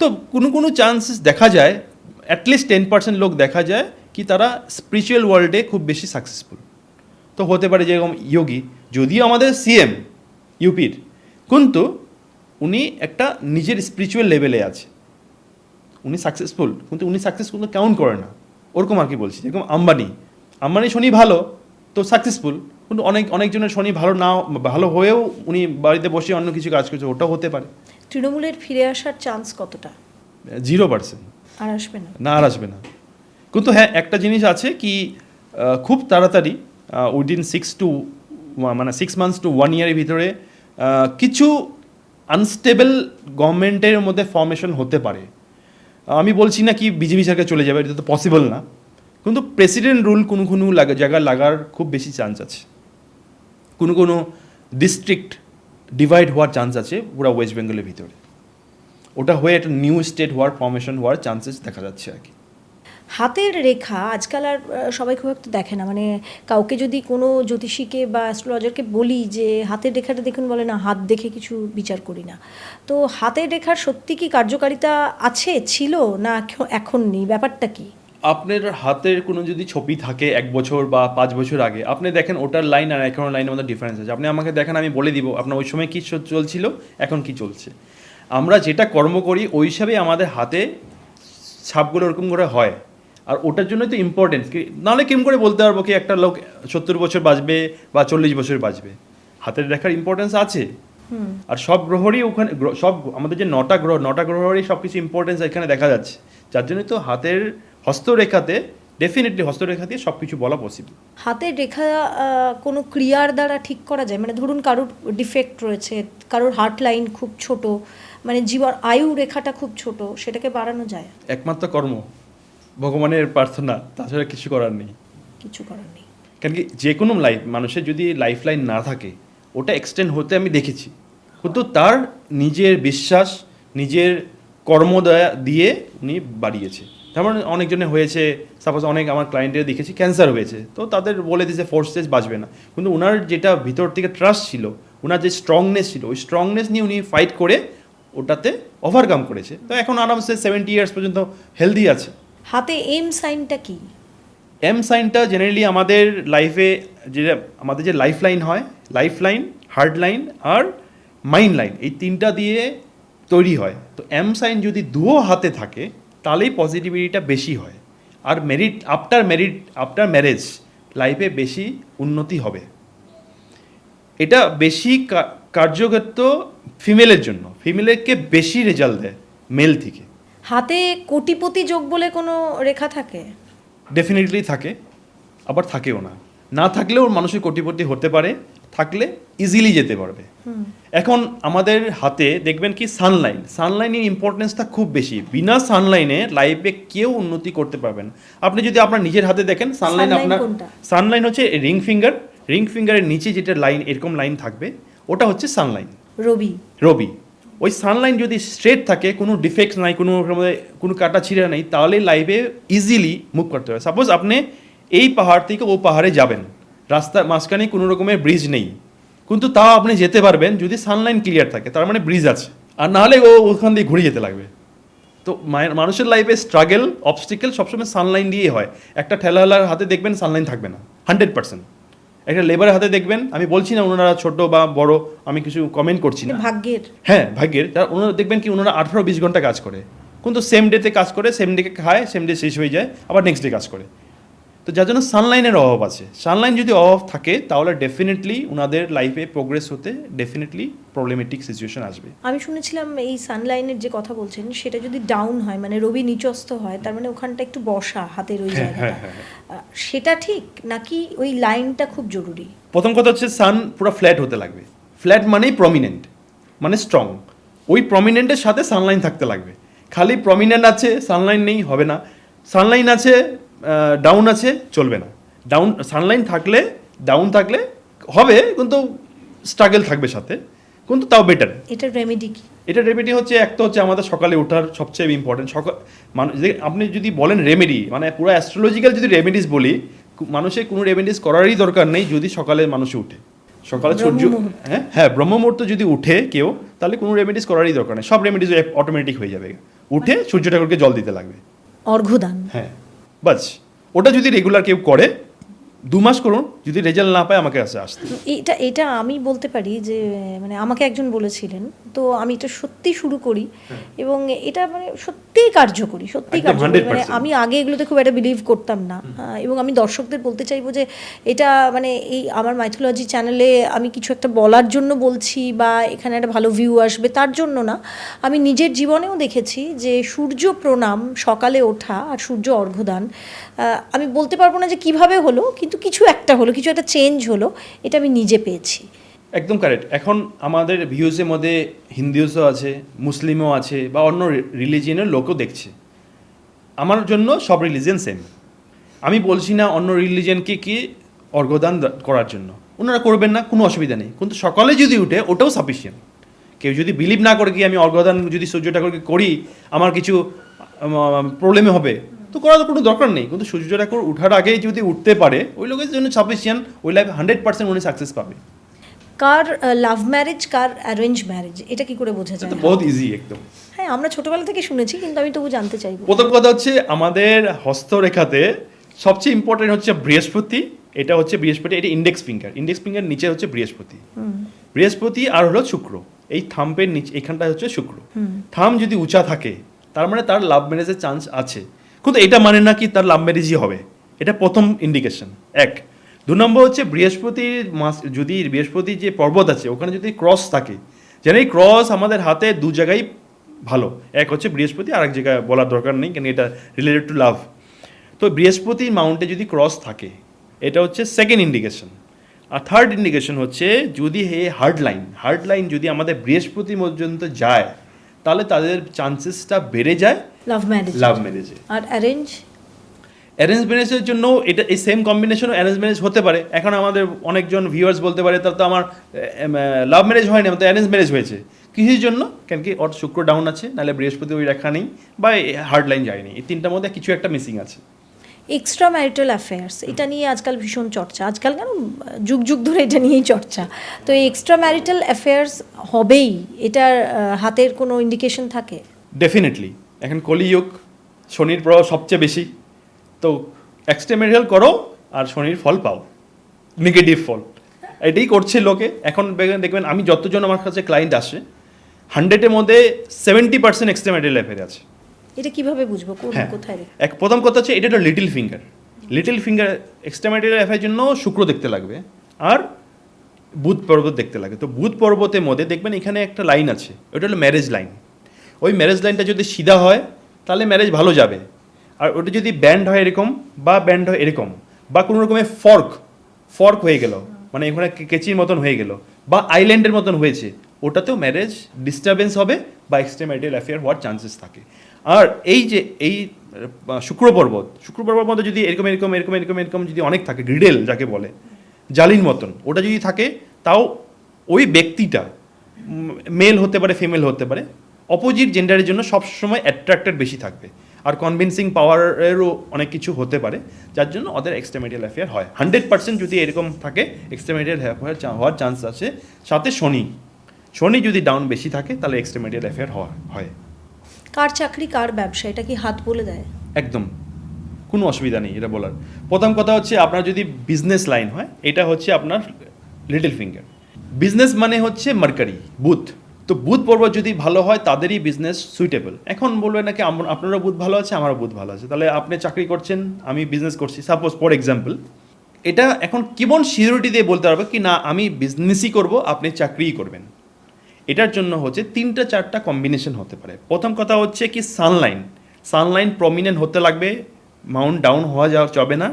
তো কোনো চান্সেস দেখা যায়, অ্যাটলিস্ট 10% লোক দেখা যায় কি তারা স্পিরিচুয়াল ওয়ার্ল্ডে খুব বেশি সাকসেসফুল। তো হতে পারে যেরকম যোগী, যদিও আমাদের সিএম ইউপির, কিন্তু উনি একটা নিজের স্পিরিচুয়াল লেভেলে আছে, উনি সাকসেসফুল, কিন্তু উনি সাকসেসফুল কাউন্ট করে না, ওরকম আর কি বলছি। যেরকম আম্বানি শনি ভালো তো সাকসেসফুল, কিন্তু অনেকজনের শনি ভালো হয়েও উনি বাড়িতে বসে অন্য কিছু কাজ করছে, ওটাও হতে পারে। তৃণমূলের ফিরে আসার চান্স কতটা? 0%। আর আসবে না? না, আর আসবে না। কিন্তু হ্যাঁ একটা জিনিস আছে কি খুব তাড়াতাড়ি উইদিন 6 months to 1 year ভিতরে কিছু আনস্টেবল গভর্নমেন্টের মধ্যে ফর্মেশন হতে পারে। আমি বলছি না কি বিজেপি সরকার চলে যাবে, এটা তো পসিবল না, কিন্তু প্রেসিডেন্ট রুল কোনো জায়গায় লাগার খুব বেশি চান্স আছে। কোনো ডিস্ট্রিক্ট ডিভাইড হওয়ার চান্স আছে পুরো ওয়েস্ট বেঙ্গলের ভিতরে, ওটা হয়ে একটা নিউ স্টেট ফর্মেশন হওয়ার চান্সেস দেখা যাচ্ছে আর কি। হাতের রেখা আজকাল আর সবাই খুব একটা দেখে না, মানে কাউকে যদি কোনো জ্যোতিষীকে বা অ্যাস্ট্রোলজারকে বলি যে হাতের রেখাটা দেখুন, বলে না হাত দেখে কিছু বিচার করি না। তো হাতের রেখার সত্যি কি কার্যকারিতা আছে, ছিল না এখন নেই, ব্যাপারটা কি? আপনার হাতের কোনো যদি ছবি থাকে 1 বছর বা 5 বছর আগে, আপনি দেখেন ওটার লাইন আর এখনের লাইনের মধ্যে ডিফারেন্স আছে। আপনি আমাকে দেখেন, আমি বলে দিব আপনার ওই সময় কী চলছিল, এখন কি চলছে। আমরা যেটা কর্ম করি ওই হিসাবে আমাদের হাতে ছাপগুলো ওরকম করে হয়। আর ওটার জন্যই তো ইম্পর্টেন্স, নাহলে কেমন করে বলতে পারবো কি একটা লোক 70 বছর বাঁচবে বা 40 বছর বাঁচবে? হাতের রেখার ইম্পর্টেন্স আছে। আর সব গ্রহরই ওখানে সব আমাদের যে 9টা গ্রহরই সব কিছু ইম্পর্টেন্স এখানে দেখা যাচ্ছে, যার জন্যই তো হাতের হস্তরেখাতে ডেফিনেটলি হস্তরেখা দিয়ে সব কিছু বলা পসিবল। হাতের রেখা কোনো ক্রিয়ার দ্বারা ঠিক করা যায়? মানে ধরুন কারোর ডিফেক্ট রয়েছে, কারোর হার্ট লাইন খুব ছোট, মানে জীবন আয়ু রেখাটা খুব ছোট, সেটাকে বাড়ানো যায়? একমাত্র কর্ম, ভগবানের প্রার্থনা, তাছাড়া কিছু করার নেই। কিছু করার নেই। কারণ কি যে কোনো মানুষের যদি লাইফ লাইন না থাকে ওটা এক্সটেন্ড হতে আমি দেখেছি, কিন্তু তার নিজের বিশ্বাস, নিজের কর্মদয়া দিয়ে উনি বাড়িয়েছে। যেমন অনেকজনে হয়েছে, সাপোজ অনেক আমার ক্লায়েন্টের দেখেছি ক্যান্সার হয়েছে, তো তাদের বলে দিয়েছে 4 স্টেজ বাঁচবে না, কিন্তু ওনার যেটা ভিতর থেকে ট্রাস্ট ছিল, ওনার যে স্ট্রংনেস ছিল, ওই স্ট্রংনেস নিয়ে উনি ফাইট করে ওটাতে ওভারকাম করেছে, তো এখন আরামসে 70 ইয়ার্স পর্যন্ত হেলদি আছে। হাতে এম সাইনটা কি? এম সাইনটা জেনারেলি আমাদের লাইফে আমাদের যে লাইফ লাইন হয়, লাইফ লাইন, হার্ট লাইন আর মাইন্ড লাইন, এই 3টা দিয়ে তৈরি হয়। তো এম সাইন যদি দুও হাতে থাকে তাহলেই পজিটিভিটিটা বেশি হয়, আর আফটার ম্যারেজ লাইফে বেশি উন্নতি হবে। এটা বেশি কার্যকর ফিমেলের জন্য, ফিমেলকে বেশি রেজাল্ট দেয় মেল থেকে। হাতে কোটিপতি যোগ বলে কোনো রেখা থাকে? ডেফিনেটলি থাকে, আবার থাকেও না। না থাকলেও মানুষের কোটিপতি হতে পারে, থাকলে ইজিলি যেতে পারবে। এখন আমাদের হাতে দেখবেন কি সানলাইনের ইম্পর্টেন্সটা খুব বেশি। বিনা সানলাইনে লাইফে কেউ উন্নতি করতে পারবেন। আপনি যদি আপনার নিজের হাতে দেখেন সানলাইন হচ্ছে রিং ফিঙ্গারের নিচে যেটা লাইন, এরকম লাইন থাকবে, ওটা হচ্ছে সানলাইন, রবি। ওই সানলাইন যদি স্ট্রেট থাকে, কোনো ডিফেক্টস নাই, কোনো কাটা ছিঁড়া নেই, তাহলে লাইফে ইজিলি মুভ করতে হবে। সাপোজ আপনি এই পাহাড় থেকে ও পাহাড়ে যাবেন, রাস্তার মাঝখানে কোনো রকমের ব্রিজ নেই, কিন্তু তাও আপনি যেতে পারবেন যদি সানলাইন ক্লিয়ার থাকে, তার মানে ব্রিজ আছে। আর নাহলে ও ওখান দিয়ে ঘুরে যেতে লাগবে। তো মানুষের লাইফে স্ট্রাগল, অবস্টিকেল সবসময় সানলাইন দিয়েই হয়। একটা ঠেলাওয়ালার হাতে দেখবেন সানলাইন থাকবে না 100%। একটা লেবারের হাতে দেখবেন, আমি বলছি না ওনারা ছোট বা বড়, আমি কিছু কমেন্ট করছি না, ভাগ্যের, হ্যাঁ ভাগ্যের, ওনারা দেখবেন কি ওনারা 18-20 ঘন্টা কাজ করে, কিন্তু সেম ডেতে কাজ করে, সেম ডে খায়, সেম ডে শেষ হয়ে যায়, আবার নেক্সট ডে কাজ করে। তো যার জন্য সানলাইনের অভাব আছে। সানলাইন যদি অভাব থাকে তাহলে ডেফিনেটলি ওনাদের লাইফে প্রোগ্রেস হতে ডেফিনেটলি প্রবলেমেটিক সিচুয়েশন আসবে। আমি শুনেছিলাম এই সানলাইনের যে কথা বলছেন সেটা যদি ডাউন হয়, মানে রবি নিচস্থ হয়, তার মানে ওখানটা একটু বসা হাতের ওই জায়গাটা, সেটা ঠিক নাকি ওই লাইনটা খুব জরুরি? প্রথম কথা হচ্ছে সান পুরো ফ্ল্যাট হতে লাগবে। ফ্ল্যাট মানেই প্রমিনেন্ট, মানে স্ট্রং। ওই প্রমিনেন্টের সাথে সানলাইন থাকতে লাগবে। খালি প্রমিনেন্ট আছে সানলাইন নেই হবে না, সানলাইন আছে ডাউন আছে চলবে না। সানলাইন থাকলে, ডাউন থাকলে হবে, কিন্তু স্ট্রাগল থাকবে সাথে, কিন্তু তাও বেটার। এটার রেমেডি কি? এটার রেমেডি হচ্ছে, এক তো হচ্ছে আমাদের সকালে ওঠার সবচেয়ে ইম্পর্টেন্ট। আপনি যদি বলেন রেমেডি, মানে পুরো অ্যাস্ট্রোলজিক্যাল যদি রেমেডিস বলি, মানুষের কোনো রেমেডিস করারই দরকার নেই যদি সকালে মানুষ উঠে। সকালে সূর্য, হ্যাঁ ব্রহ্ম মুহূর্ত যদি উঠে কেউ, তাহলে কোনো রেমেডিস করারই দরকার নেই, সব রেমেডিস অটোমেটিক হয়ে যাবে। উঠে সূর্য ঠাকুরকে জল দিতে লাগবে, অর্ঘ্যদান, হ্যাঁ বাস। ওটা যদি রেগুলার কেউ করে, 2 মাস করুন, যদি রেজাল্ট না পায় আমাকে আসতে। এটা আমি বলতে পারি যে মানে আমাকে একজন বলেছিলেন, তো আমি এটা সত্যি শুরু করি এবং এটা মানে সত্যিই কার্যকরী, মানে আমি আগে এগুলোতে খুব একটা বিলিভ করতাম না। এবং আমি দর্শকদের বলতে চাইবো যে এটা মানে এই আমার মাইথোলজি চ্যানেলে আমি কিছু একটা বলার জন্য বলছি বা এখানে একটা ভালো ভিউ আসবে তার জন্য না। আমি নিজের জীবনেও দেখেছি যে সূর্য প্রণাম, সকালে ওঠা আর সূর্য অর্ঘ্যদান, আমি বলতে পারবো না যে কিভাবে হলো, কিন্তু কিছু একটা হলো, কিছু একটা চেঞ্জ হলো, এটা আমি নিজে পেয়েছি। একদম কারেক্ট। এখন আমাদের ভিউজের মধ্যে হিন্দুসও আছে, মুসলিমও আছে, বা অন্য রিলিজিয়নের লোকও দেখছে। আমার জন্য সব রিলিজিয়ন সেম। আমি বলছি না অন্য রিলিজিয়নকে কি অর্ঘ্যদান করার জন্য, ওনারা করবেন না, কোনো অসুবিধা নেই, কিন্তু সকালে যদি উঠে ওটাও সাফিসিয়েন্ট। কেউ যদি বিলিভ না করে কি আমি অর্ঘ্যদান যদি সূর্য ঠাকুরকে করি আমার কিছু প্রবলেমে হবে, তো করার কোনো দরকার নেই, কিন্তু সূর্য ঠাকুর উঠার আগেই যদি উঠতে পারে ওই লোকের জন্য সাফিসিয়েন্ট, ওই লাইফ 100% উনি সাকসেস পাবে। কার লাভ ম্যারেজ, কার অ্যারেঞ্জ ম্যারেজ, এটা কি করে বোঝা যায়? এটা বহুত ইজি একদম। হ্যাঁ, আমরা ছোটবেলা থেকে শুনেছি, কিন্তু আমি তবু জানতে চাইবো। প্রথম কথা হচ্ছে আমাদের হস্তরেখাতে সবচেয়ে ইম্পর্টেন্ট হচ্ছে বৃহস্পতি। এটা হচ্ছে বৃহস্পতি, এটা ইন্ডেক্স ফিঙ্গার নিচে হচ্ছে বৃহস্পতি আর হলো শুক্র। এই থাম্পের নিচে এখানটা হচ্ছে শুক্র। থাম যদি উঁচা থাকে তার মানে তার লাভ ম্যারেজের চান্স আছে, কিন্তু এটা মানে না কি তার লাভ ম্যারেজই হবে, এটা প্রথম ইন্ডিকেশন। 1 2 নম্বর হচ্ছে বৃহস্পতির মাস, যদি বৃহস্পতি যে পর্বত আছে ওখানে যদি ক্রস থাকে, যেন এই ক্রস আমাদের হাতে দু জায়গায় ভালো, এক হচ্ছে বৃহস্পতি, আর এক জায়গায় বলার দরকার নেই কারণ এটা রিলেটেড টু লাভ। তো বৃহস্পতি মাউন্টে যদি ক্রস থাকে এটা হচ্ছে সেকেন্ড ইন্ডিকেশন। আর থার্ড ইন্ডিকেশন হচ্ছে যদি হার্ড লাইন যদি আমাদের বৃহস্পতি পর্যন্ত যায় তাহলে তাদের চান্সেসটা বেড়ে যায় লাভ ম্যারেজে। আর অ্যারেঞ্জ ম্যারেজের জন্য এটা এই সেম কম্বিনেশনও অ্যারেঞ্জ ম্যারেজ হতে পারে। এখন আমাদের অনেকজন ভিউয়ার্স বলতে পারে তাহলে তো আমার লাভ ম্যারেজ হয়নি, আমার তো অ্যারেঞ্জ ম্যারেজ হয়েছে। কিসের জন্য? কেন কি ওর শুক্র ডাউন আছে, নাহলে বৃহস্পতি ওই রেখা নেই, বা হার্ড লাইন যায়নি, এই তিনটার মধ্যে কিছু একটা মিসিং আছে। এক্সট্রা ম্যারিটাল অ্যাফেয়ার্স, এটা নিয়ে আজকাল ভীষণ চর্চা, আজকাল কেন যুগ ধরে এটা নিয়েই চর্চা। তো এই এক্সট্রা ম্যারিটাল অ্যাফেয়ার্স হবেই, এটার হাতের কোনো ইন্ডিকেশন থাকে? ডেফিনেটলি। এখন কলিযুগ, শনির প্রভাব সবচেয়ে বেশি, তো এক্সট্রা ম্যারিটাল করো আর শনির ফল পাও, নেগেটিভ ফল, এটাই করছে লোকে। এখন দেখবেন আমি যতজন আমার কাছে ক্লায়েন্ট আসে 100-এর মধ্যে 70% এক্সট্রা ম্যারিটাল অ্যাফেয়ার আছে। এটা কিভাবে বুঝবো কোথায়? প্রথম কথা হচ্ছে এটা একটা লিটল ফিঙ্গার এক্সট্রা ম্যারিটাল অ্যাফেয়ারের জন্য শুক্র দেখতে লাগবে আর বুধ পর্বত দেখতে লাগে। তো বুধ পর্বতের মধ্যে দেখবেন এখানে একটা লাইন আছে, ওটা হলো ম্যারেজ লাইন। ওই ম্যারেজ লাইনটা যদি সিধা হয় তাহলে ম্যারেজ ভালো যাবে, আর ওটা যদি ব্যান্ড হয় এরকম বা ব্যান্ড হয় এরকম বা কোনো রকমের ফর্ক হয়ে গেল, মানে এখানে কেচির মতন হয়ে গেল বা আইল্যান্ডের মতন হয়েছে, ওটাতেও ম্যারেজ ডিস্টারবেন্স হবে বা এক্সট্রা ম্যারিটাল অ্যাফেয়ার হওয়ার চান্সেস থাকে। আর এই শুক্র পর্বত মধ্যে যদি এরকম যদি অনেক থাকে, গ্রিডেল যাকে বলে, জালির মতন, ওটা যদি থাকে, তাও ওই ব্যক্তিটা মেল হতে পারে ফিমেল হতে পারে, অপোজিট জেন্ডারের জন্য সবসময় অ্যাট্রাক্টেড বেশি থাকবে, আর কনভিন্সিং পাওয়ারেরও অনেক কিছু হতে পারে, যার জন্য ওদের এক্সট্রা ম্যারিটাল অ্যাফেয়ার হয়। 100% যদি এরকম থাকে এক্সট্রা ম্যারিটাল অ্যাফেয়ার হওয়ার চান্স আছে। সাথে শনি যদি ডাউন বেশি থাকে তাহলে এক্সট্রা ম্যারিটাল অ্যাফেয়ার হয়। কার চাকরি কার ব্যবসা, এটা কি হাত বলে দেয়? একদম কোনো অসুবিধা নেই এটা বলার। প্রথম কথা হচ্ছে আপনার যদি বিজনেস লাইন হয়, এটা হচ্ছে আপনার লিটল ফিঙ্গার। বিজনেস মানে হচ্ছে মার্কারি, বুধ। তো বুধ পর্বত যদি ভালো হয় তাদেরই বিজনেস সুইটেবল। এখন বলবেন নাকি আপনারও বুধ ভালো আছে আমারও বুধ ভালো আছে, তাহলে আপনি চাকরি করছেন আমি বিজনেস করছি, সাপোজ ফর এক্সাম্পল, এটা এখন কেমন সিকিউরিটি দিয়ে বলতে পারবে কি না আমি বিজনেসই করব আপনি চাকরিই করবেন? এটার জন্য হচ্ছে 3-4টা কম্বিনেশন হতে পারে। প্রথম কথা হচ্ছে কি সানলাইন প্রমিনেন্ট হতে লাগবে, মাউন্ট ডাউন হওয়া যাবে না,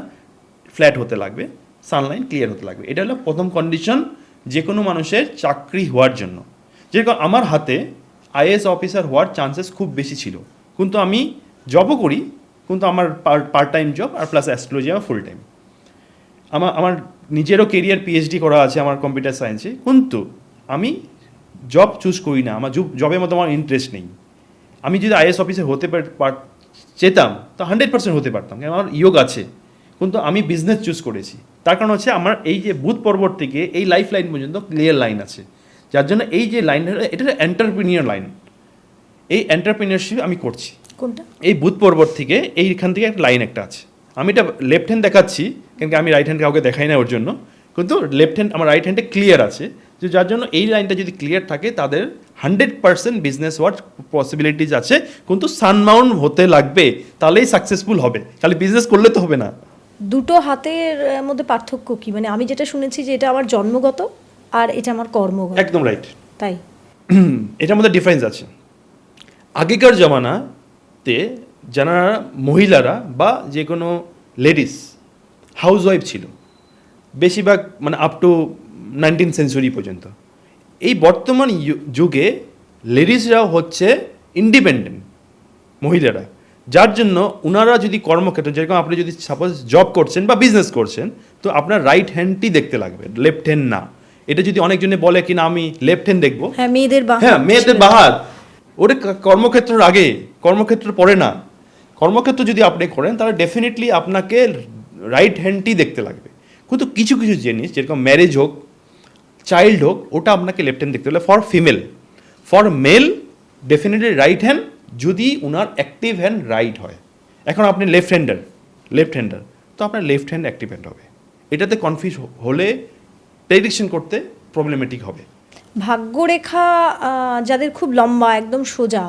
ফ্ল্যাট হতে লাগবে, সানলাইন ক্লিয়ার হতে লাগবে। এটা হলো প্রথম কন্ডিশন যে কোনো মানুষের চাকরি হওয়ার জন্য। যেরকম আমার হাতে আইএএস অফিসার হওয়ার চান্সেস খুব বেশি ছিল, কিন্তু আমি জবও করি, কিন্তু আমার পার্ট টাইম জব আর প্লাস অ্যাস্ট্রোলজি আমার ফুল টাইম। আমার নিজেরও কেরিয়ার পিএইচডি করা আছে আমার কম্পিউটার সায়েন্সে, কিন্তু আমি জব চুজ করি না, আমার জবের মতো আমার ইন্টারেস্ট নেই। আমি যদি আইএস অফিসার হতে চেতাম তো 100% হতে পারতাম, কারণ আমার ইয়োগ আছে, কিন্তু আমি বিজনেস চুজ করেছি। তার কারণ হচ্ছে আমার এই যে বুধ পর্বত থেকে এই লাইফ লাইন পর্যন্ত ক্লিয়ার লাইন আছে, যার জন্য এই যে লাইন, এটা এন্টারপ্রিনিয়র লাইন, এই এন্টারপ্রিনিয়রশিপ আমি করছি। কোনটা? এই বুধ পর্বত থেকে এইখান থেকে একটা লাইন একটা আছে, আমি এটা লেফট হ্যান্ড দেখাচ্ছি কিন্তু আমি রাইট হ্যান্ড কাউকে দেখাই না ওর জন্য, কিন্তু লেফট হ্যান্ড আমার রাইট হ্যান্ডে ক্লিয়ার আছে, যে যার জন্য এই লাইনটা যদি ক্লিয়ার থাকে তাদের 100% বিজনেস হওয়ার পসিবিলিটিস আছে, কিন্তু সানমাউন্ট হতে লাগবে, তাহলেই সাকসেসফুল হবে, খালি বিজনেস করলে তো হবে না। দুটো হাতের মধ্যে পার্থক্য কি? মানে আমি যেটা শুনেছি যে এটা আমার জন্মগত আর এটা আমার কর্মগত। একদম রাইট, তাই এটার মধ্যে ডিফারেন্স আছে। আগেকার জমানাতে যারা মহিলারা বা যে কোনো লেডিস হাউস ওয়াইফ ছিল, বেশিরভাগ মানে আপ টু 19th সেঞ্চুরি পর্যন্ত, এই বর্তমান যুগে লেডিসরাও হচ্ছে ইন্ডিপেন্ডেন্ট মহিলারা, যার জন্য ওনারা যদি কর্মক্ষেত্রে, যেরকম আপনি যদি সাপোজ জব করছেন বা বিজনেস করছেন, তো আপনার রাইট হ্যান্ডটি দেখতে লাগবে, লেফট হ্যান্ড না। এটা যদি অনেকজনে বলে কি না আমি লেফট হ্যান্ড দেখবো, মেয়েদের বাহাত, ওটা কর্মক্ষেত্রের আগে, কর্মক্ষেত্রের পরে না। কর্মক্ষেত্র যদি আপনি করেন তাহলে ডেফিনেটলি আপনাকে রাইট হ্যান্ডটি দেখতে লাগবে, কিন্তু কিছু কিছু জিনিস যেরকম ম্যারেজ হোক, চাইল্ড হোক, ওটা আপনাকে লেফট হ্যান্ড দেখতে হলে। For mail definitely right hand, যদি ওনার অ্যাক্টিভ হ্যান্ড রাইট হয়। এখন আপনি লেফট হ্যান্ডার, তো আপনার লেফট হ্যান্ড অ্যাক্টিভ হ্যান্ড হবে। এটাতে কনফিউজ হলে প্রেডিকশন করতে প্রবলেমেটিক হবে। ভাগ্যরেখা যাদের খুব লম্বা একদম সোজা,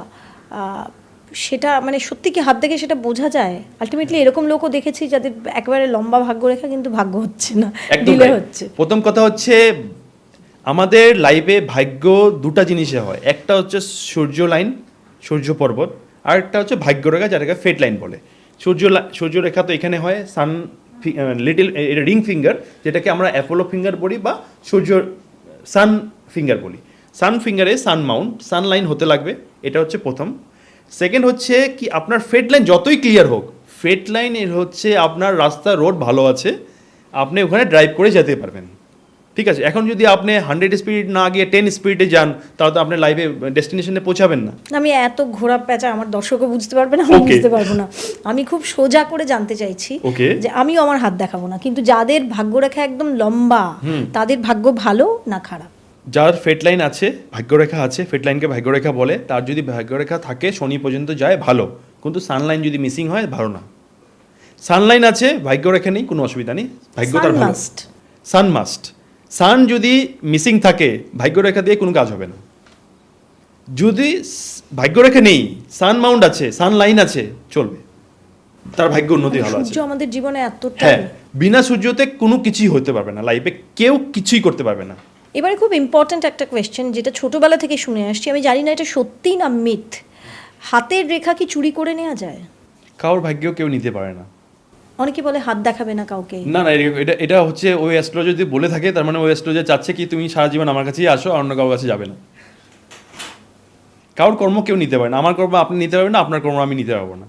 সেটা মানে সত্যি কি হাত দেখে সেটা বোঝা যায়? আলটিমেটলি এরকম লোকও দেখেছি যাদের একেবারে লম্বা ভাগ্যরেখা কিন্তু ভাগ্য হচ্ছে না, একদম ডিলে right. হচ্ছে। প্রথম কথা হচ্ছে আমাদের লাইফে ভাগ্য দুটা জিনিসে হয়, একটা হচ্ছে সূর্য লাইন, সূর্য পর্বত, আর একটা হচ্ছে ভাগ্যরেখা, যেটাকে ফেট লাইন বলে। সূর্যরেখা তো এখানে হয় সান লিটিল রিং ফিঙ্গার, যেটাকে আমরা অ্যাপোলো ফিঙ্গার বলি বা সান ফিঙ্গার বলি। সান ফিঙ্গারে সান মাউন্ট, সান লাইন হতে লাগবে, এটা হচ্ছে প্রথম। সেকেন্ড হচ্ছে কি আপনার ফেট লাইন যতই ক্লিয়ার হোক, ফেট লাইন এর হচ্ছে আপনার রাস্তা রোড ভালো আছে, আপনি ওখানে ড্রাইভ করে যেতে পারবেন। ঠিক আছে, এখন যদি আপনি 100 স্পিড না গিয়ে 10 স্পিডে যান, তাহলে তো আপনি লাইফে ডেস্টিনেশনে পৌঁছাবেন না। আমি এত ঘোরা প্যাঁচা আমার দর্শকও বুঝতে পারবে না, আমি Okay. বুঝতে পারবো না। আমি খুব সোজা করে জানতে চাইছি Okay. যে আমিও আমার হাত দেখাবো না, কিন্তু যাদের ভাগ্যরেখা একদম লম্বা তাদের ভাগ্য ভালো না খারাপ? যার ফেট লাইন আছে, ভাগ্যরেখা আছে, ফেট লাইনকে ভাগ্যরেখা বলে, তার যদি ভাগ্যরেখা থাকে শনি পর্যন্ত যায় ভালো, কিন্তু সানলাইন যদি মিসিং হয় ভালো না। সানলাইন আছে, ভাগ্যরেখা নেই, কোনো অসুবিধা নেই, ভাগ্য তার Sun ভালো। must. সান মাস্ট। সান যদি মিসিং থাকে ভাগ্যরেখা দিয়ে কোনো কাজ হবে না। যদি ভাগ্যরেখা নেই, সান মাউন্ট আছে, সান লাইন আছে, চলবে, তার ভাগ্য উন্নতি ভালো আছে। সূর্য আমাদের জীবনে এতটা। হ্যাঁ, বিনা সূর্যতে কোনো কিছুই হতে পারবে না লাইফে, কেউ কিছুই করতে পারবে না। এবারে খুব ইম্পর্ট্যান্ট একটা কোয়েশ্চেন, যেটা ছোটবেলা থেকে শুনে আসছি, আমি জানি না এটা সত্যি না মিথ। হাতের রেখা কি চুরি করে নেওয়া যায়? কারোর ভাগ্য কেউ নিতে পারে না। অনেকে বলে হাত দেখাবে না কাউকে। না না, এটা হচ্ছে ওই অ্যাস্ট্রোলজার যদি বলে থাকে, তার মানে ওই অ্যাস্ট্রোলজার চাচ্ছে কি তুমি সারা জীবন আমার কাছেই আসো, আর অন্য কারোর কাছে যাবে না। কারোর কর্ম কেউ নিতে পারে না। আমার কর্ম আপনি নিতে পারবেন না, আপনার কর্ম আমি নিতে পারবো না।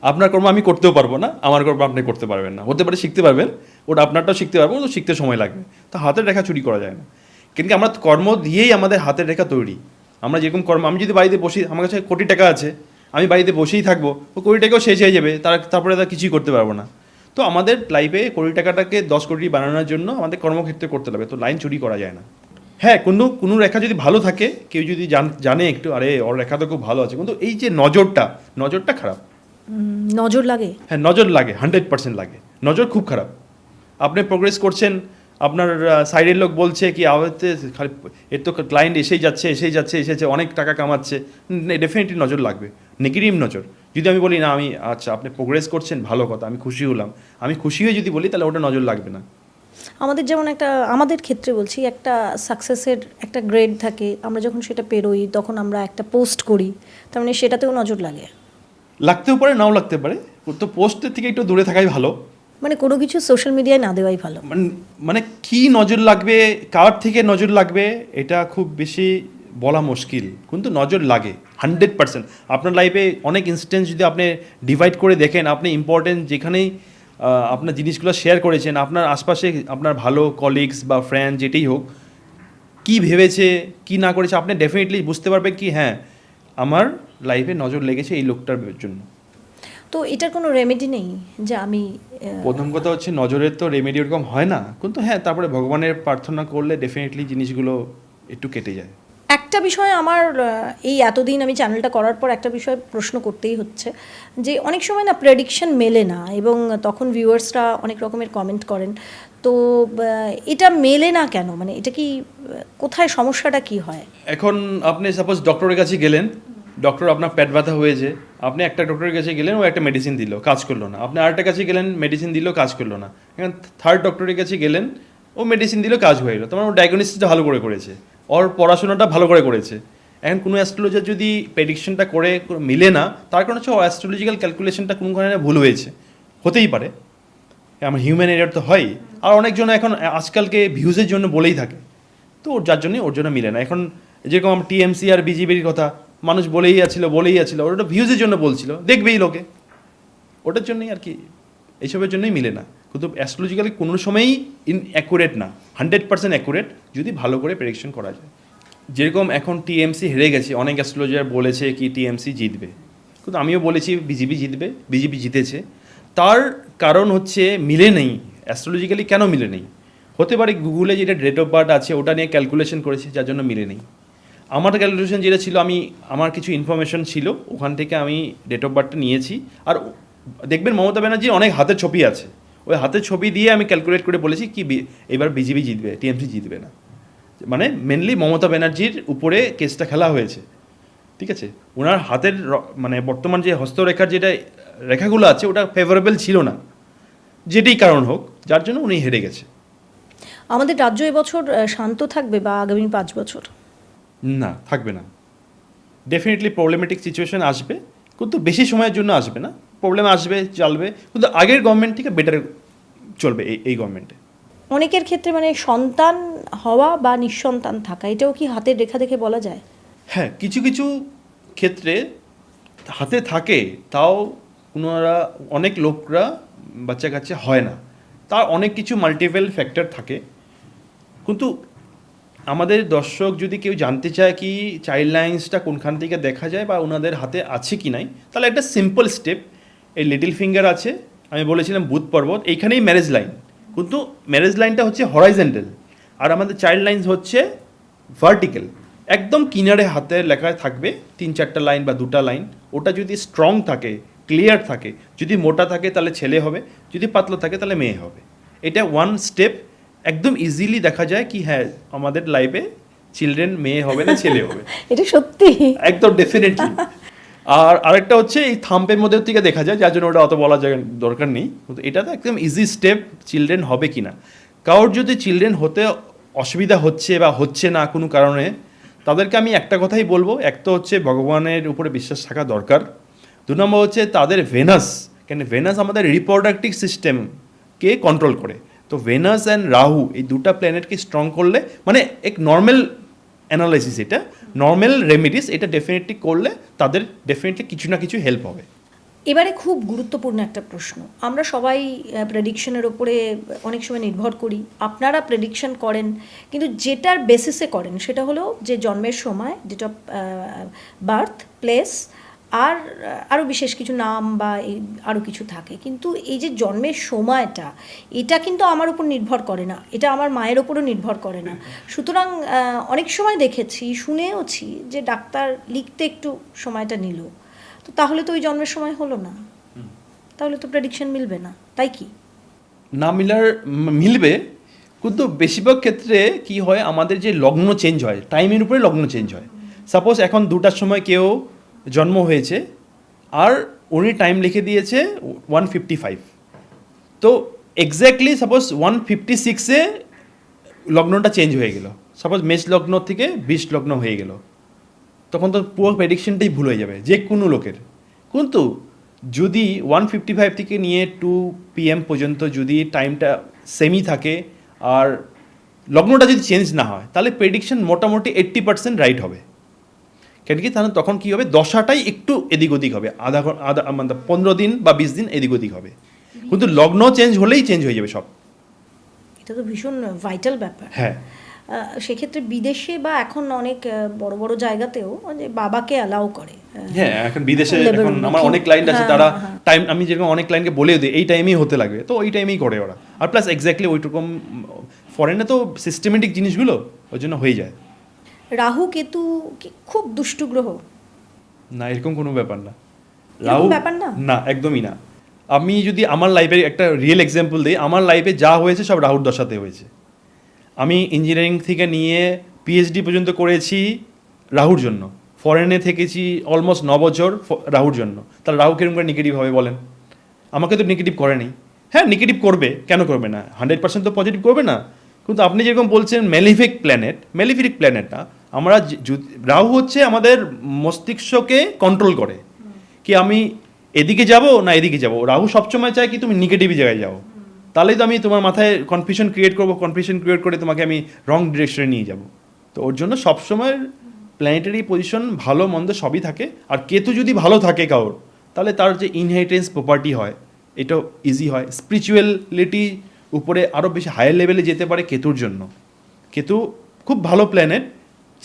আপনার কর্ম আমি করতেও পারবো না, আমার কর্ম আপনি করতে পারবেন না। হতে পারে শিখতে পারবেন, ওটা আপনারটাও শিখতে পারবো, তো শিখতে সময় লাগবে। তো হাতের রেখা চুরি করা যায় না, কিন্তু আমরা কর্ম দিয়েই আমাদের হাতের রেখা তৈরি। আমরা যেরকম কর্ম, আমি যদি বাড়িতে বসি, আমার কাছে কোটি টাকা আছে, আমি বাড়িতে বসেই থাকবো, ও কোটি টাকাও শেষ হয়ে যাবে, তারপরে তার কিছুই করতে পারবো না। তো আমাদের লাইফে কোটি টাকাটাকে 10 কোটি বানানোর জন্য আমাদের কর্মক্ষেত্রে করতে হবে, তো লাইন চুরি করা যায় না। হ্যাঁ, কোনো রেখা যদি ভালো থাকে, কেউ যদি জানে একটু, আরে ওর রেখা তো খুব ভালো আছে, কিন্তু এই যে নজরটা খারাপ। নজর লাগে? হ্যাঁ, নজর লাগে, 100% লাগে, নজর খুব খারাপ। আপনি প্রোগ্রেস করছেন, আপনার সাইডের লোক বলছে কি আওয়াজে খালি এর তো ক্লায়েন্ট এসেই যাচ্ছে, অনেক টাকা কামাচ্ছে, ডেফিনেটলি নজর লাগবে, নেগেটিভ নজর। যদি আমি বলি না আমি আচ্ছা আপনি প্রোগ্রেস করছেন, ভালো কথা, আমি খুশি হলাম, আমি খুশি হয়ে যদি বলি, তাহলে ওটা নজর লাগবে না। আমাদের যেমন একটা, আমাদের ক্ষেত্রে বলছি, একটা সাকসেসের একটা গ্রেড থাকে, আমরা যখন সেটা পেরোই তখন আমরা একটা পোস্ট করি, তার মানে সেটাতেও নজর লাগে? লাগতেও পারে, নাও লাগতে পারে, তো পোস্টের থেকে একটু দূরে থাকাই ভালো। মানে কোনো কিছু সোশ্যাল মিডিয়ায় না দেওয়াই ভালো? মানে কি নজর লাগবে, কার থেকে নজর লাগবে, এটা খুব বেশি বলা মুশকিল, কিন্তু নজর লাগে 100%। আপনার লাইফে অনেক ইনস্টেন্স যদি আপনি ডিভাইড করে দেখেন, আপনি ইম্পর্টেন্ট যেখানেই আপনার জিনিসগুলো শেয়ার করেছেন, আপনার আশপাশে আপনার ভালো কলিগস বা ফ্রেন্ড যেটাই হোক, কি ভেবেছে কি না করেছে, আপনি ডেফিনেটলি বুঝতে পারবেন কি হ্যাঁ আমার লাইফে নজর লেগেছে এই লোকটার জন্য। তো এটার কোনো রেমেডি নেই যে আমি প্রথম কথা হচ্ছে নজরের তো রেমেডি ওরকম হয় না, কিন্তু হ্যাঁ তারপরে ভগবানের প্রার্থনা করলে ডেফিনেটলি জিনিসগুলো একটু কেটে যায়। একটা বিষয় আমার এই এতদিন আমি চ্যানেলটা করার পর একটা বিষয় প্রশ্ন করতেই হচ্ছে, যে অনেক সময় না প্রেডিকশন মেলে না, এবং তখন ভিউয়ার্সরা অনেক রকমের কমেন্ট করেন। তো এটা মেলে না কেন, মানে এটা কি কোথায় সমস্যাটা কি হয়? এখন আপনি সাপোজ ডক্টরের কাছে গেলেন, ডক্টর আপনার পেট ব্যথা হয়েছে, আপনি একটা ডক্টরের কাছে গেলেন, ও একটা মেডিসিন দিল, কাজ করলো না। আপনি আরেকটা কাছে গেলেন, মেডিসিন দিল, কাজ করলো না। এখন থার্ড ডক্টরের কাছে গেলেন, ও মেডিসিন দিল, কাজ হয়ে গেলো। তোমার ও ডায়াগনোসিসটা ভালো করে করেছে, ওর পড়াশোনাটা ভালো করে করেছে। এখন কোনো অ্যাস্ট্রোলজার যদি প্রেডিকশনটা করে মিলে না, তার কারণ হচ্ছে ও অ্যাস্ট্রোলজিক্যাল ক্যালকুলেশনটা কোনো কারণে ভুল হয়েছে, হতেই পারে, আমার হিউম্যান এরার তো হয়। আর অনেকজন এখন আজকালকে ভিউজের জন্য বলেই থাকে, তো যার জন্যই ওর জন্য মিলে না। এখন যেরকম আমার টিএমসি আর বিজেপির কথা মানুষ বলেই আছে, ওটা ভিউজের জন্য বলছিল, দেখবেই লোকে, ওটার জন্যই আর কি, এইসবের জন্যই মিলে না। কিন্তু অ্যাস্ট্রোলজিক্যালি কোনো সময়ই অ্যাকুরেট না, 100% অ্যাকুরেট যদি ভালো করে প্রেডিকশন করা যায়। যেরকম এখন টিএমসি হেরে গেছে, অনেক অ্যাস্ট্রোলজার বলেছে কি টিএমসি জিতবে, কিন্তু আমিও বলেছি বিজেপি জিতবে, বিজেপি জিতেছে। তার কারণ হচ্ছে মিলে নেই, অ্যাস্ট্রোলজিক্যালি কেন মিলে নেই, হতে পারে গুগলে যেটা ডেট অফ বার্থ আছে ওটা নিয়ে ক্যালকুলেশন করেছে, যার জন্য মিলে নেই। আমার ক্যালকুলেশন যেটা ছিল, আমার কিছু ইনফরমেশন ছিল, ওখান থেকে আমি ডেট অফ বার্থটা নিয়েছি। আর দেখবেন মমতা ব্যানার্জির অনেক হাতের ছবি আছে, ওই হাতের ছবি দিয়ে আমি ক্যালকুলেট করে বলেছি কি এবার বিজেপি জিতবে, টিএমসি জিতবে না। মানে মেনলি মমতা ব্যানার্জির উপরে কেসটা খেলা হয়েছে। ঠিক আছে, ওনার হাতের মানে বর্তমান যে হস্তরেখার যেটা রেখাগুলো আছে ওটা ফেভারেবল ছিল না, যেটাই কারণ হোক, যার জন্য উনি হেরে গেছে। আমাদের রাজ্য এবছর শান্ত থাকবে বা আগামী 5 বছর? না, থাকবে না। ডেফিনেটলি প্রবলেমেটিক সিচুয়েশন আসবে, কিন্তু বেশি সময়ের জন্য আসবে না। প্রবলেম আসবে, চলবে, কিন্তু আগের গভর্নমেন্ট থেকে বেটার চলবে এই গভর্নমেন্টে। অনেকের ক্ষেত্রে মানে সন্তান হওয়া বা নিঃসন্তান থাকা, এটাও কি হাতের রেখা দেখে বলা যায়? হ্যাঁ, কিছু কিছু ক্ষেত্রে হাতে থাকে, তাও ওনারা অনেক লোকরা বাচ্চা কাচ্চা হয় না, তার অনেক কিছু মাল্টিপল ফ্যাক্টর থাকে। কিন্তু আমাদের দর্শক যদি কেউ জানতে চায় কি চাইল্ড লাইন্সটা কোনখান থেকে দেখা যায় বা ওনাদের হাতে আছে কি নাই, তাহলে একটা সিম্পল স্টেপ, এই লিটল ফিঙ্গার আছে, আমি বলেছিলাম বুধ পর্বত, এইখানেই ম্যারেজ লাইন, কিন্তু ম্যারেজ লাইনটা হচ্ছে হরাইজেন্টাল, আর আমাদের চাইল্ড লাইন্স হচ্ছে ভার্টিক্যাল। একদম কিনারে হাতে লেখা থাকবে 3-4টা লাইন বা 2টা লাইন, ওটা যদি স্ট্রং থাকে, ক্লিয়ার থাকে, যদি মোটা থাকে তাহলে ছেলে হবে, যদি পাতলা থাকে তাহলে মেয়ে হবে। এটা ওয়ান স্টেপ, একদম ইজিলি দেখা যায় কি হ্যাঁ আমাদের লাইফে চিলড্রেন মেয়ে হবে না ছেলে হবে। এটা সত্যি একদম ডেফিনেটলি। আর আরেকটা হচ্ছে এই থাম্পের মধ্যে থেকে দেখা যায়, যার জন্য ওটা অত বলা যায় দরকার নেই, কিন্তু এটা তো একদম ইজি স্টেপ চিলড্রেন হবে কি না। কারোর যদি চিলড্রেন হতে অসুবিধা হচ্ছে বা হচ্ছে না কোনো কারণে, তাদেরকে আমি একটা কথাই বলবো, এক তো হচ্ছে ভগবানের উপরে বিশ্বাস থাকা দরকার, 2 নম্বর হচ্ছে তাদের ভেনাস, কেন ভেনাস আমাদের রিপ্রোডাক্টিভ সিস্টেমকে কন্ট্রোল করে। তো ভেনাস অ্যান্ড রাহু এই 2টা প্ল্যানেটকে স্ট্রং করলে, মানে এক নর্মাল অ্যানালাইসিস, এটা নর্মাল রেমিডিস, এটা ডেফিনেটলি করলে তাদের ডেফিনেটলি কিছু না কিছু হেল্প হবে। এবারে খুব গুরুত্বপূর্ণ একটা প্রশ্ন, আমরা সবাই প্রেডিকশনের ওপরে অনেক সময় নির্ভর করি, আপনারা প্রেডিকশন করেন, কিন্তু যেটার বেসিসে করেন সেটা হলো যে জন্মের সময়, ডেট অফ বার্থ, প্লেস, আর আরও বিশেষ কিছু নাম বা আরও কিছু থাকে। কিন্তু এই যে জন্মের সময়টা, এটা কিন্তু আমার উপর নির্ভর করে না, এটা আমার মায়ের ওপরও নির্ভর করে না। সুতরাং অনেক সময় দেখেছি, শুনেওছি যে ডাক্তার লিখতে একটু সময়টা নিল, তো তাহলে তো ওই জন্মের সময় হলো না, তাহলে তো প্রেডিকশন মিলবে না, তাই কি? না মিলবে, কিন্তু বেশিরভাগ ক্ষেত্রে কি হয়, আমাদের যে লগ্ন চেঞ্জ হয়, টাইমের উপরে লগ্ন চেঞ্জ হয়। সাপোজ এখন 2টার সময় কেউ জন্ম হয়েছে আর উনি টাইম লিখে দিয়েছে 1:55, তো এক্স্যাক্টলি সাপোজ 1:56-এ লগ্নটা চেঞ্জ হয়ে গেল, সাপোজ মেষ লগ্ন থেকে বৃষ লগ্ন হয়ে গেল, তখন তো পুরো প্রেডিকশনটাই ভুল হয়ে যাবে যে কোনো লোকের। কিন্তু যদি 1:55 থেকে নিয়ে 2 PM পর্যন্ত যদি টাইমটা সেমই থাকে আর লগ্নটা যদি চেঞ্জ না হয়, তাহলে প্রেডিকশন মোটামুটি 80% রাইট হবে। কেন কি, তাহলে তখন কী হবে, দশাটাই একটু এদিক ওদিক হবে, আধা মানে 15 দিন বা 20 দিন এদিক ওদিক হবে, কিন্তু লগ্ন চেঞ্জ হলেই চেঞ্জ হয়ে যাবে সব। এটা তো ভীষণ ভাইটাল ব্যাপার। হ্যাঁ, সেক্ষেত্রে বিদেশে বা এখন অনেক বড় বড় জায়গাতেও যে বাবাকে অ্যালাউ করে। হ্যাঁ, এখন বিদেশে এখন আমার অনেক ক্লায়েন্ট আছে, তারা টাইম, আমি যেরকম অনেক ক্লায়েন্টকে বলে দিই এই টাইমেই হতে লাগবে, তো ওই টাইমেই করে ওরা। আর প্লাস এক্স্যাক্টলি ওইরকম ফরেনে তো সিস্টেমেটিক জিনিসগুলো ওই জন্য হয়ে যায়। রাহু কেতু কি খুব দুষ্টু গ্রহ? না, এরকম কোনো ব্যাপার না। এরকম ব্যাপার না? না, একদমই না। আমি যদি আমার লাইফের একটা রিয়েল এক্সাম্পল দিই, আমার লাইফে যা হয়েছে সব রাহুর দশাতে হয়েছে। আমি ইঞ্জিনিয়ারিং থেকে নিয়ে PhD পর্যন্ত করেছি রাহুর জন্য, ফরেনে থেকেছি অলমোস্ট 9 বছর রাহুর জন্য। তাহলে রাহু কিরকম করে নেগেটিভ হবে বলেন? আমাকে তো নেগেটিভ করেনি। হ্যাঁ, নেগেটিভ করবে, কেন করবে না, 100% তো পজিটিভ করবে না। কিন্তু আপনি যেরকম বলছেন মেলিফিক প্ল্যানেট না, আমরা রাহু হচ্ছে আমাদের মস্তিষ্ককে কন্ট্রোল করে, কি আমি এদিকে যাব না এদিকে যাব। রাহু সবসময় চায় কি তুমি নেগেটিভ জায়গায় যাও, তাহলেই তো আমি তোমার মাথায় কনফিউশন ক্রিয়েট করে তোমাকে আমি রং ডিরেকশনে নিয়ে যাব। তো ওর জন্য সবসময় প্ল্যানেটারি পজিশন ভালো মন্দ সবই থাকে। আর কেতু যদি ভালো থাকে কারোর, তাহলে তার যে ইনহেরিটেন্স প্রপার্টি হয় এটাও ইজি হয়, স্পিরিচুয়ালিটি উপরে আরও বেশি হায়ার লেভেলে যেতে পারে কেতুর জন্য। কেতু খুব ভালো প্ল্যানেট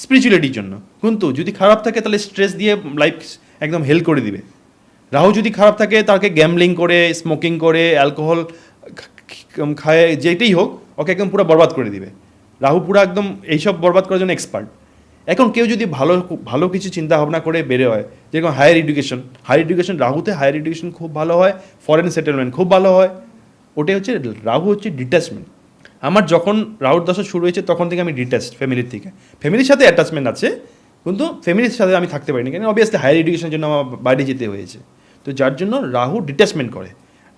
স্পিরিচুয়ালিটির জন্য, কিন্তু যদি খারাপ থাকে তাহলে স্ট্রেস দিয়ে লাইফ একদম হেল করে দিবে। রাহু যদি খারাপ থাকে তাকে গ্যাম্বলিং করে, স্মোকিং করে, অ্যালকোহল খায়, যেটাই হোক ওকে একদম পুরো বরবাদ করে দিবে। রাহু পুরো একদম এইসব বরবাদ করার জন্য এক্সপার্ট। এখন কেউ যদি ভালো কিছু চিন্তা ভাবনা করে বেড়ে হয়, যেরকম হায়ার এডুকেশন, রাহুতে হায়ার এডুকেশন খুব ভালো হয়, ফরেন সেটেলমেন্ট খুব ভালো হয়। ওটাই হচ্ছে রাহু হচ্ছে ডিট্যাচমেন্ট। আমার যখন রাহুর দশা শুরু হয়েছে তখন থেকে আমি ডিট্যাচড ফ্যামিলির থেকে, ফ্যামিলির সাথে অ্যাটাচমেন্ট আছে কিন্তু ফ্যামিলির সাথে আমি থাকতে পারিনি, কেন অবভিয়াসলি হায়ার এডুকেশনের জন্য আমার বাইরে যেতে হয়েছে। তো যার জন্য রাহু ডিট্যাচমেন্ট করে,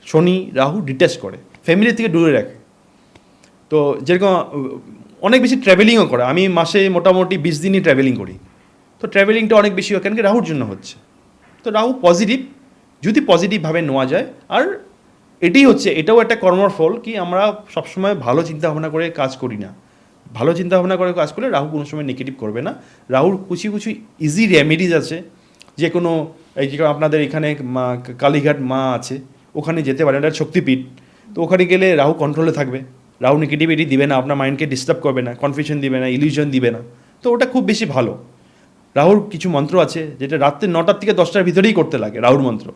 শনি রাহু ডিট্যাচ করে, ফ্যামিলি থেকে দূরে রাখে। তো যেরকম অনেক বেশি ট্রাভেলিংও করে, আমি মাসে মোটামুটি 20 দিনই ট্রাভেলিং করি। তো ট্রাভেলিংটা অনেক বেশি হয়, কেন কি রাহুর জন্য হচ্ছে। তো রাহু পজিটিভ, যদি পজিটিভভাবে নেওয়া যায়। আর এটাও একটা কর্মর ফল কি আমরা সবসময় ভালো চিন্তা ভাবনা করে কাজ করি না। ভালো চিন্তা ভাবনা করে কাজ করলে রাহু কোনো সময় নেগেটিভ করবে না। রাহুর কিছু কিছু ইজি রেমেডিজ আছে, যে কোনো এই যে আপনাদের এখানে কালীঘাট মা আছে, ওখানে যেতে পারেন, এটা শক্তিপীঠ। তো ওখানে গেলে রাহু কন্ট্রোলে থাকবে, রাহু নেগেটিভিটি দিবে না, আপনার মাইন্ডকে ডিস্টার্ব করবে না, কনফিউশন দিবে না, ইলিউশন দিবে না। তো ওটা খুব বেশি ভালো। রাহুর কিছু মন্ত্র আছে যেটা রাত্রে 9টার থেকে 10টার ভিতরেই করতে লাগে, রাহুর মন্ত্র।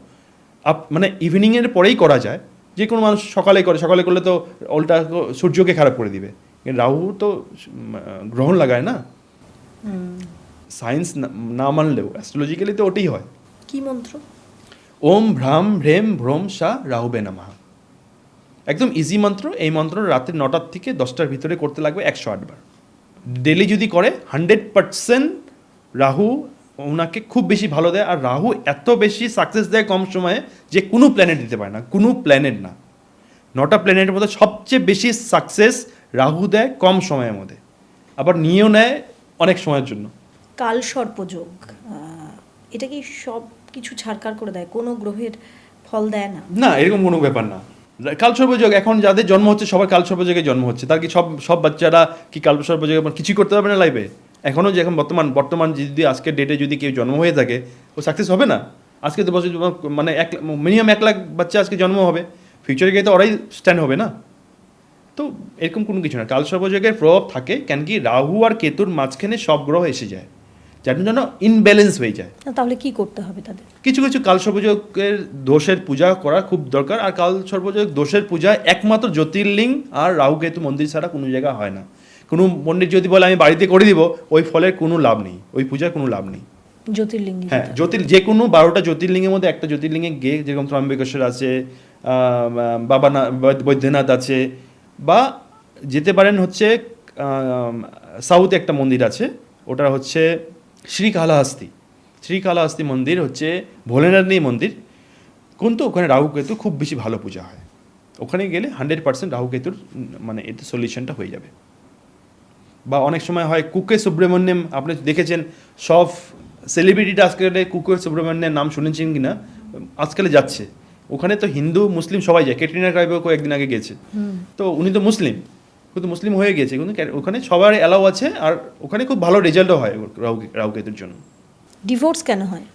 মানে ইভিনিংয়ের পরেই করা যায়, যে কোনো মানুষ সকালে করে, সকালে করলে তো উল্টা সূর্যকে খারাপ করে দিবে। কিন্তু রাহু তো গ্রহণ লাগায় না, সায়েন্স না মানলেও অ্যাস্ট্রোলজিক্যালি তো ওটাই হয়। কি মন্ত্র? ওম ভ্রাম ভ্রেম ভ্রম সা রাহুবে নমঃ। একদম ইজি মন্ত্র। এই মন্ত্র রাত্রি 9টার থেকে 10টার ভিতরে করতে লাগবে 108 বার। ডেলি যদি করে 100% রাহু ওনাকে খুব বেশি ভালো দেয়। আর রাহু এত বেশি সাকসেস দেয় কম সময়ে যে কোনো প্ল্যানেট দিতে পারে না, কোনো প্ল্যানেট না। 9টা প্ল্যানেটের মধ্যে সবচেয়ে বেশি সাকসেস রাহু দেয় কম সময়ের মধ্যে, আবার নিয়েও নেয় অনেক সময়ের জন্য। কাল সর্পযোগ, এটা কি সব কিছু ছাড়কার করে দেয়, কোনো গ্রহের ফল দেয় না? না, এরকম কোনো ব্যাপার না। কালসর্পযোগ এখন যাদের জন্ম হচ্ছে সবার কালসর্পযোগে জন্ম হচ্ছে, তার কি সব বাচ্চারা কি কালসর্পযোগে কিছুই করতে পারবে না লাইফে? এখনও যে এখন বর্তমান যদি আজকের ডেটে যদি কেউ জন্ম হয়ে থাকে, ও সাকসেস হবে না। আজকে তো বছর মানে মিনিমাম 1 লাখ বাচ্চা আজকে জন্ম হবে, ফিউচারে গিয়ে তো ওরাই স্ট্যান্ড হবে না। তো এরকম কোনো কিছু না, কালসর্পযোগের প্রভাব থাকে, কেন কি রাহু আর কেতুর মাঝখানে সব গ্রহ এসে যায়, যার জন্য ইনব্যালেন্স হয়ে যায়। তাহলে কি করতে হবে তাদের? কিছু কিছু কালসর্পযোগের দোষের পূজা করা খুব দরকার। আর কালসর্পযোগ দোষের পূজা একমাত্র জ্যোতির্লিঙ্গ আর রাহু কেতু মন্দির ছাড়া কোনো জায়গায় হয় না। কোনো পণ্ডিত যদি বলে আমি বাড়িতে করে দিব, ওই ফলের কোনো লাভ নেই, ওই পূজার কোনো লাভ নেই। জ্যোতির্লিঙ্গ, হ্যাঁ, যে কোনো 12টা জ্যোতির্লিঙ্গের মধ্যে একটা জ্যোতির্লিঙ্গে গিয়ে, যেরকম ত্রম্বকেশ্বর আছে, বৈদ্যনাথ আছে, বা যেতে পারেন হচ্ছে সাউথে একটা মন্দির আছে, ওটা হচ্ছে শ্রীকালাহস্তি মন্দির, হচ্ছে ভোলেনাথনী মন্দির। কিন্তু ওখানে রাহু কেতু খুব বেশি ভালো পূজা হয়। ওখানে গেলে 100% রাহু কেতুর মানে এতে সলিউশনটা হয়ে যাবে। বা অনেক সময় হয় কুকে সুব্রমণ্যম, আপনি দেখেছেন সব সেলিব্রিটিটা আজকাল কুকে সুব্রমণ্যের নাম শুনেছেন কিনা, আজকালে যাচ্ছে ওখানে। তো হিন্দু মুসলিম সবাই যায়, ক্যাটরিনা কাইফও কয়েকদিন আগে গেছে। তো উনি তো মুসলিম, কিন্তু মুসলিম হয়ে গেছে, কিন্তু ওখানে সবার অ্যালাউ আছে। আর ওখানে খুব ভালো রেজাল্টও হয় রাহু কেতুর জন্য। ডিভোর্স কেন হয়?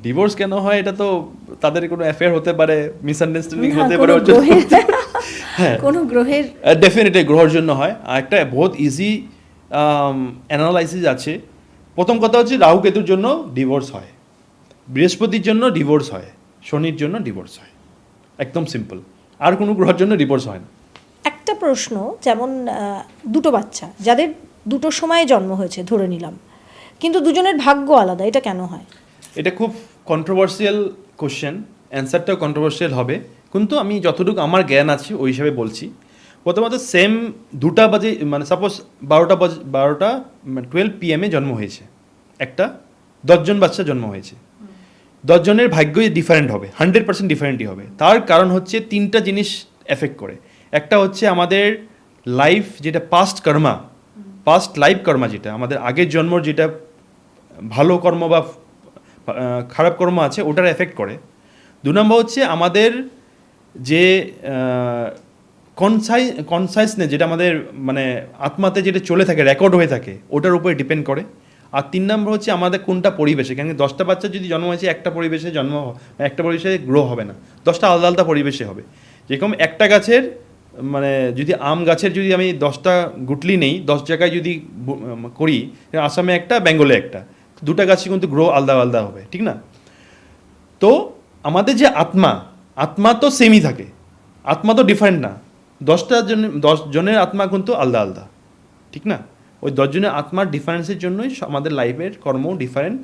ডিভোর্স কেন হয়, এটা তো তাদের কোনো অ্যাফেয়ার হতে পারে, মিসআন্ডারস্ট্যান্ডিং হতে পারে, হ্যাঁ কোনো গ্রহের ডেফিনেটলি গ্রহের জন্য হয়। আর একটা বহুত ইজি অ্যানালাইসিস আছে। প্রথম কথা হচ্ছে রাহু কেতুর জন্য ডিভোর্স হয়, বৃহস্পতির জন্য ডিভোর্স হয়, শনির জন্য ডিভোর্স হয়, একদম সিম্পল। আর কোনো গ্রহের জন্য ডিভোর্স হয় না। একটা প্রশ্ন, যেমন দুটো বাচ্চা যাদের দুটো সময়ে জন্ম হয়েছে ধরে নিলাম, কিন্তু দুজনের ভাগ্য আলাদা, এটা কেন হয়? এটা খুব কন্ট্রোভার্সিয়াল কোশ্চেন, অ্যান্সারটাও কন্ট্রোভার্সিয়াল হবে, কিন্তু আমি যতটুকু আমার জ্ঞান আছে ওই হিসাবে বলছি। প্রথমত সেম 2টা বাজে, মানে সাপোজ 12 12 PM জন্ম হয়েছে, একটা 10 জন বাচ্চা জন্ম হয়েছে, 10 জনের ভাগ্যই ডিফারেন্ট হবে, 100% ডিফারেন্টই হবে। তার কারণ হচ্ছে 3টা জিনিস এফেক্ট করে। একটা হচ্ছে আমাদের লাইফ, যেটা পাস্ট লাইফ কর্মা, যেটা আমাদের আগের জন্মর যেটা ভালো কর্ম বা খারাপ কর্ম আছে, ওটার এফেক্ট করে। 2 নম্বর হচ্ছে আমাদের যে কনসাইসনেস, যেটা আমাদের মানে আত্মাতে যেটা চলে থাকে, রেকর্ড হয়ে থাকে, ওটার উপরে ডিপেন্ড করে। আর 3 নম্বর হচ্ছে আমাদের কোনটা পরিবেশে, কেন 10টা বাচ্চা যদি জন্ম হয়েছে একটা পরিবেশে একটা পরিবেশে গ্রো হবে না, 10টা আলাদা আলাদা পরিবেশে হবে। যেরকম একটা গাছের মানে যদি আম গাছের যদি আমি 10টা গুটলি নেই, 10 জায়গায় যদি করি, আসামে একটা, বেঙ্গলে একটা, 2টা গাছই কিন্তু গ্রো আলাদা আলাদা হবে, ঠিক না? তো আমাদের যে আত্মা তো সেমই থাকে, আত্মা তো ডিফারেন্ট না। 10 জনের আত্মা কিন্তু আলাদা আলাদা, ঠিক না? ওই 10 জনের আত্মার ডিফারেন্সের জন্যই আমাদের লাইফের কর্ম ডিফারেন্ট,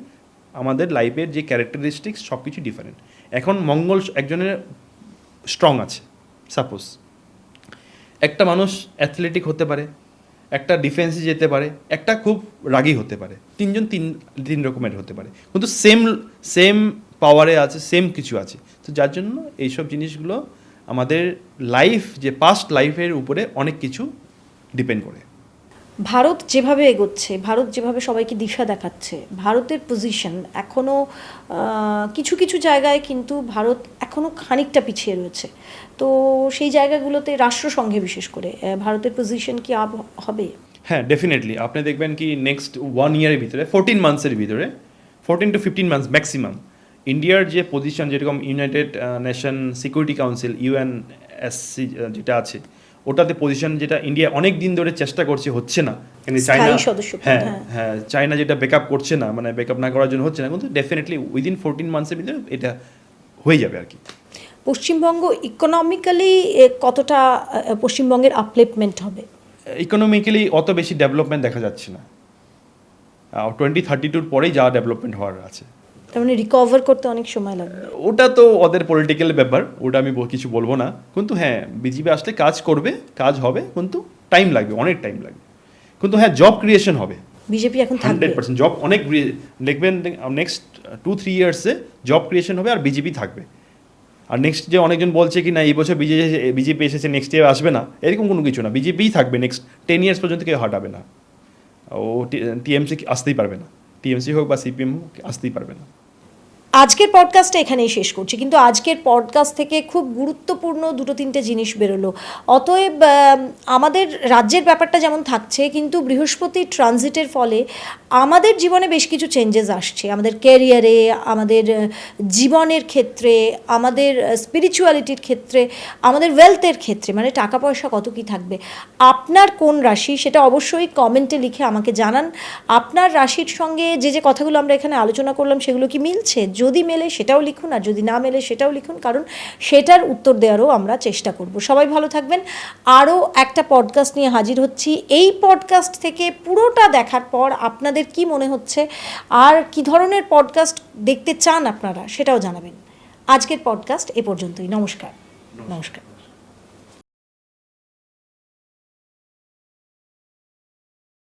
আমাদের লাইফের যে ক্যারেক্টারিস্টিক্স সব কিছু ডিফারেন্ট। এখন মঙ্গল একজনের স্ট্রং আছে, সাপোজ একটা মানুষ অ্যাথলেটিক হতে পারে, একটা ডিফেন্সে যেতে পারে, একটা খুব রাগী হতে পারে, তিন রকমের হতে পারে, কিন্তু সেম পাওয়ারে আছে, সেম কিছু আছে। তো যার জন্য এইসব জিনিসগুলো আমাদের লাইফ, যে পাস্ট লাইফের উপরে অনেক কিছু ডিপেন্ড করে। ভারত যেভাবে এগোচ্ছে, ভারত যেভাবে সবাইকে দিশা দেখাচ্ছে, ভারতের পজিশন এখনও কিছু কিছু জায়গায় কিন্তু ভারত এখনও খানিকটা পিছিয়ে রয়েছে। তো সেই জায়গাগুলোতে রাষ্ট্রসংঘে বিশেষ করে ভারতের পজিশন কি আপ হবে? হ্যাঁ, ডেফিনেটলি। আপনি দেখবেন কি নেক্সট 1 ইয়ারের ভিতরে, 14 মান্থসের ভিতরে, 14 to 15 মান্থস ম্যাক্সিমাম, ইন্ডিয়ার যে পজিশন, যেরকম United nation security council UNSC যেটা আছে, ওটাতে পজিশন যেটা ইন্ডিয়া অনেক দিন ধরে চেষ্টা করছে, হচ্ছে না। কিন্তু চায়না, স্থায়ী সদস্যপদ, হ্যাঁ, চায়না যেটা ব্যাকআপ করছে না, মানে ব্যাকআপ না করার জন্য হচ্ছে না, কিন্তু ডেফিনেটলি উইদিন 14 মান্থসের ভিতরে এটা হয়ে যাবে আর কি। পশ্চিমবঙ্গ ইকোনমিক্যালি কতটা পশ্চিমবঙ্গের আপলিফমেন্ট হবে? ইকোনমিক্যালি অত বেশি ডেভেলপমেন্ট দেখা যাচ্ছে না। 2032 পরেই যা ডেভেলপমেন্ট হওয়ার আছে। তার মানে রিকভার করতে অনেক সময় লাগবে। ওটা তো ওদের পলিটিক্যাল ব্যাপার, ওটা আমি কিছু বলবো না। কিন্তু হ্যাঁ, বিজেপি আসলে কাজ করবে, কাজ হবে, কিন্তু টাইম লাগবে, অনেক টাইম লাগবে। কিন্তু হ্যাঁ, জব ক্রিয়েশন হবে। বিজেপি এখন থাকবে 100% জব, অনেক দেখবেন নেক্সট 2-3 ইয়ার্সে জব ক্রিয়েশন হবে, আর বিজেপি থাকবে। আর নেক্সট যে অনেকজন বলছে কি না এই বছর বিজেপি এসেছে, নেক্সট ইয়ার আসবে না, এরকম কোনো কিছু না। বিজেপিই থাকবে নেক্সট 10 ইয়ার্স পর্যন্ত, কেউ হাঁটাবে না। ও টিএমসি আসতেই পারবে না, টিএমসি হোক বা সিপিএম হোক, আসতেই পারবে না। আজকের পডকাস্টটা এখানেই শেষ করছি, কিন্তু আজকের পডকাস্ট থেকে খুব গুরুত্বপূর্ণ 2-3টে জিনিস বেরোলো। অতএব আমাদের রাজ্যের ব্যাপারটা যেমন থাকছে, কিন্তু বৃহস্পতি ট্রানজিটের ফলে আমাদের জীবনে বেশ কিছু চেঞ্জেস আসছে, আমাদের ক্যারিয়ারে, আমাদের জীবনের ক্ষেত্রে, আমাদের স্পিরিচুয়ালিটির ক্ষেত্রে, আমাদের ওয়েলথের ক্ষেত্রে, মানে টাকা পয়সা কত কী থাকবে। আপনার কোন রাশি সেটা অবশ্যই কমেন্টে লিখে আমাকে জানান। আপনার রাশির সঙ্গে যে যে কথাগুলো আমরা এখানে আলোচনা করলাম সেগুলো কি মিলছে? যদি মেলে সেটাও লিখুন, আর যদি না মেলে সেটাও লিখুন, কারণ সেটার উত্তর দেওয়ারও আমরা চেষ্টা করব। সবাই ভালো থাকবেন। আরও একটা পডকাস্ট নিয়ে হাজির হচ্ছি। এই পডকাস্ট থেকে পুরোটা দেখার পর আপনাদের কি মনে হচ্ছে আর কি ধরনের পডকাস্ট দেখতে চান আপনারা সেটাও জানাবেন। আজকের পডকাস্ট এ পর্যন্তই। নমস্কার।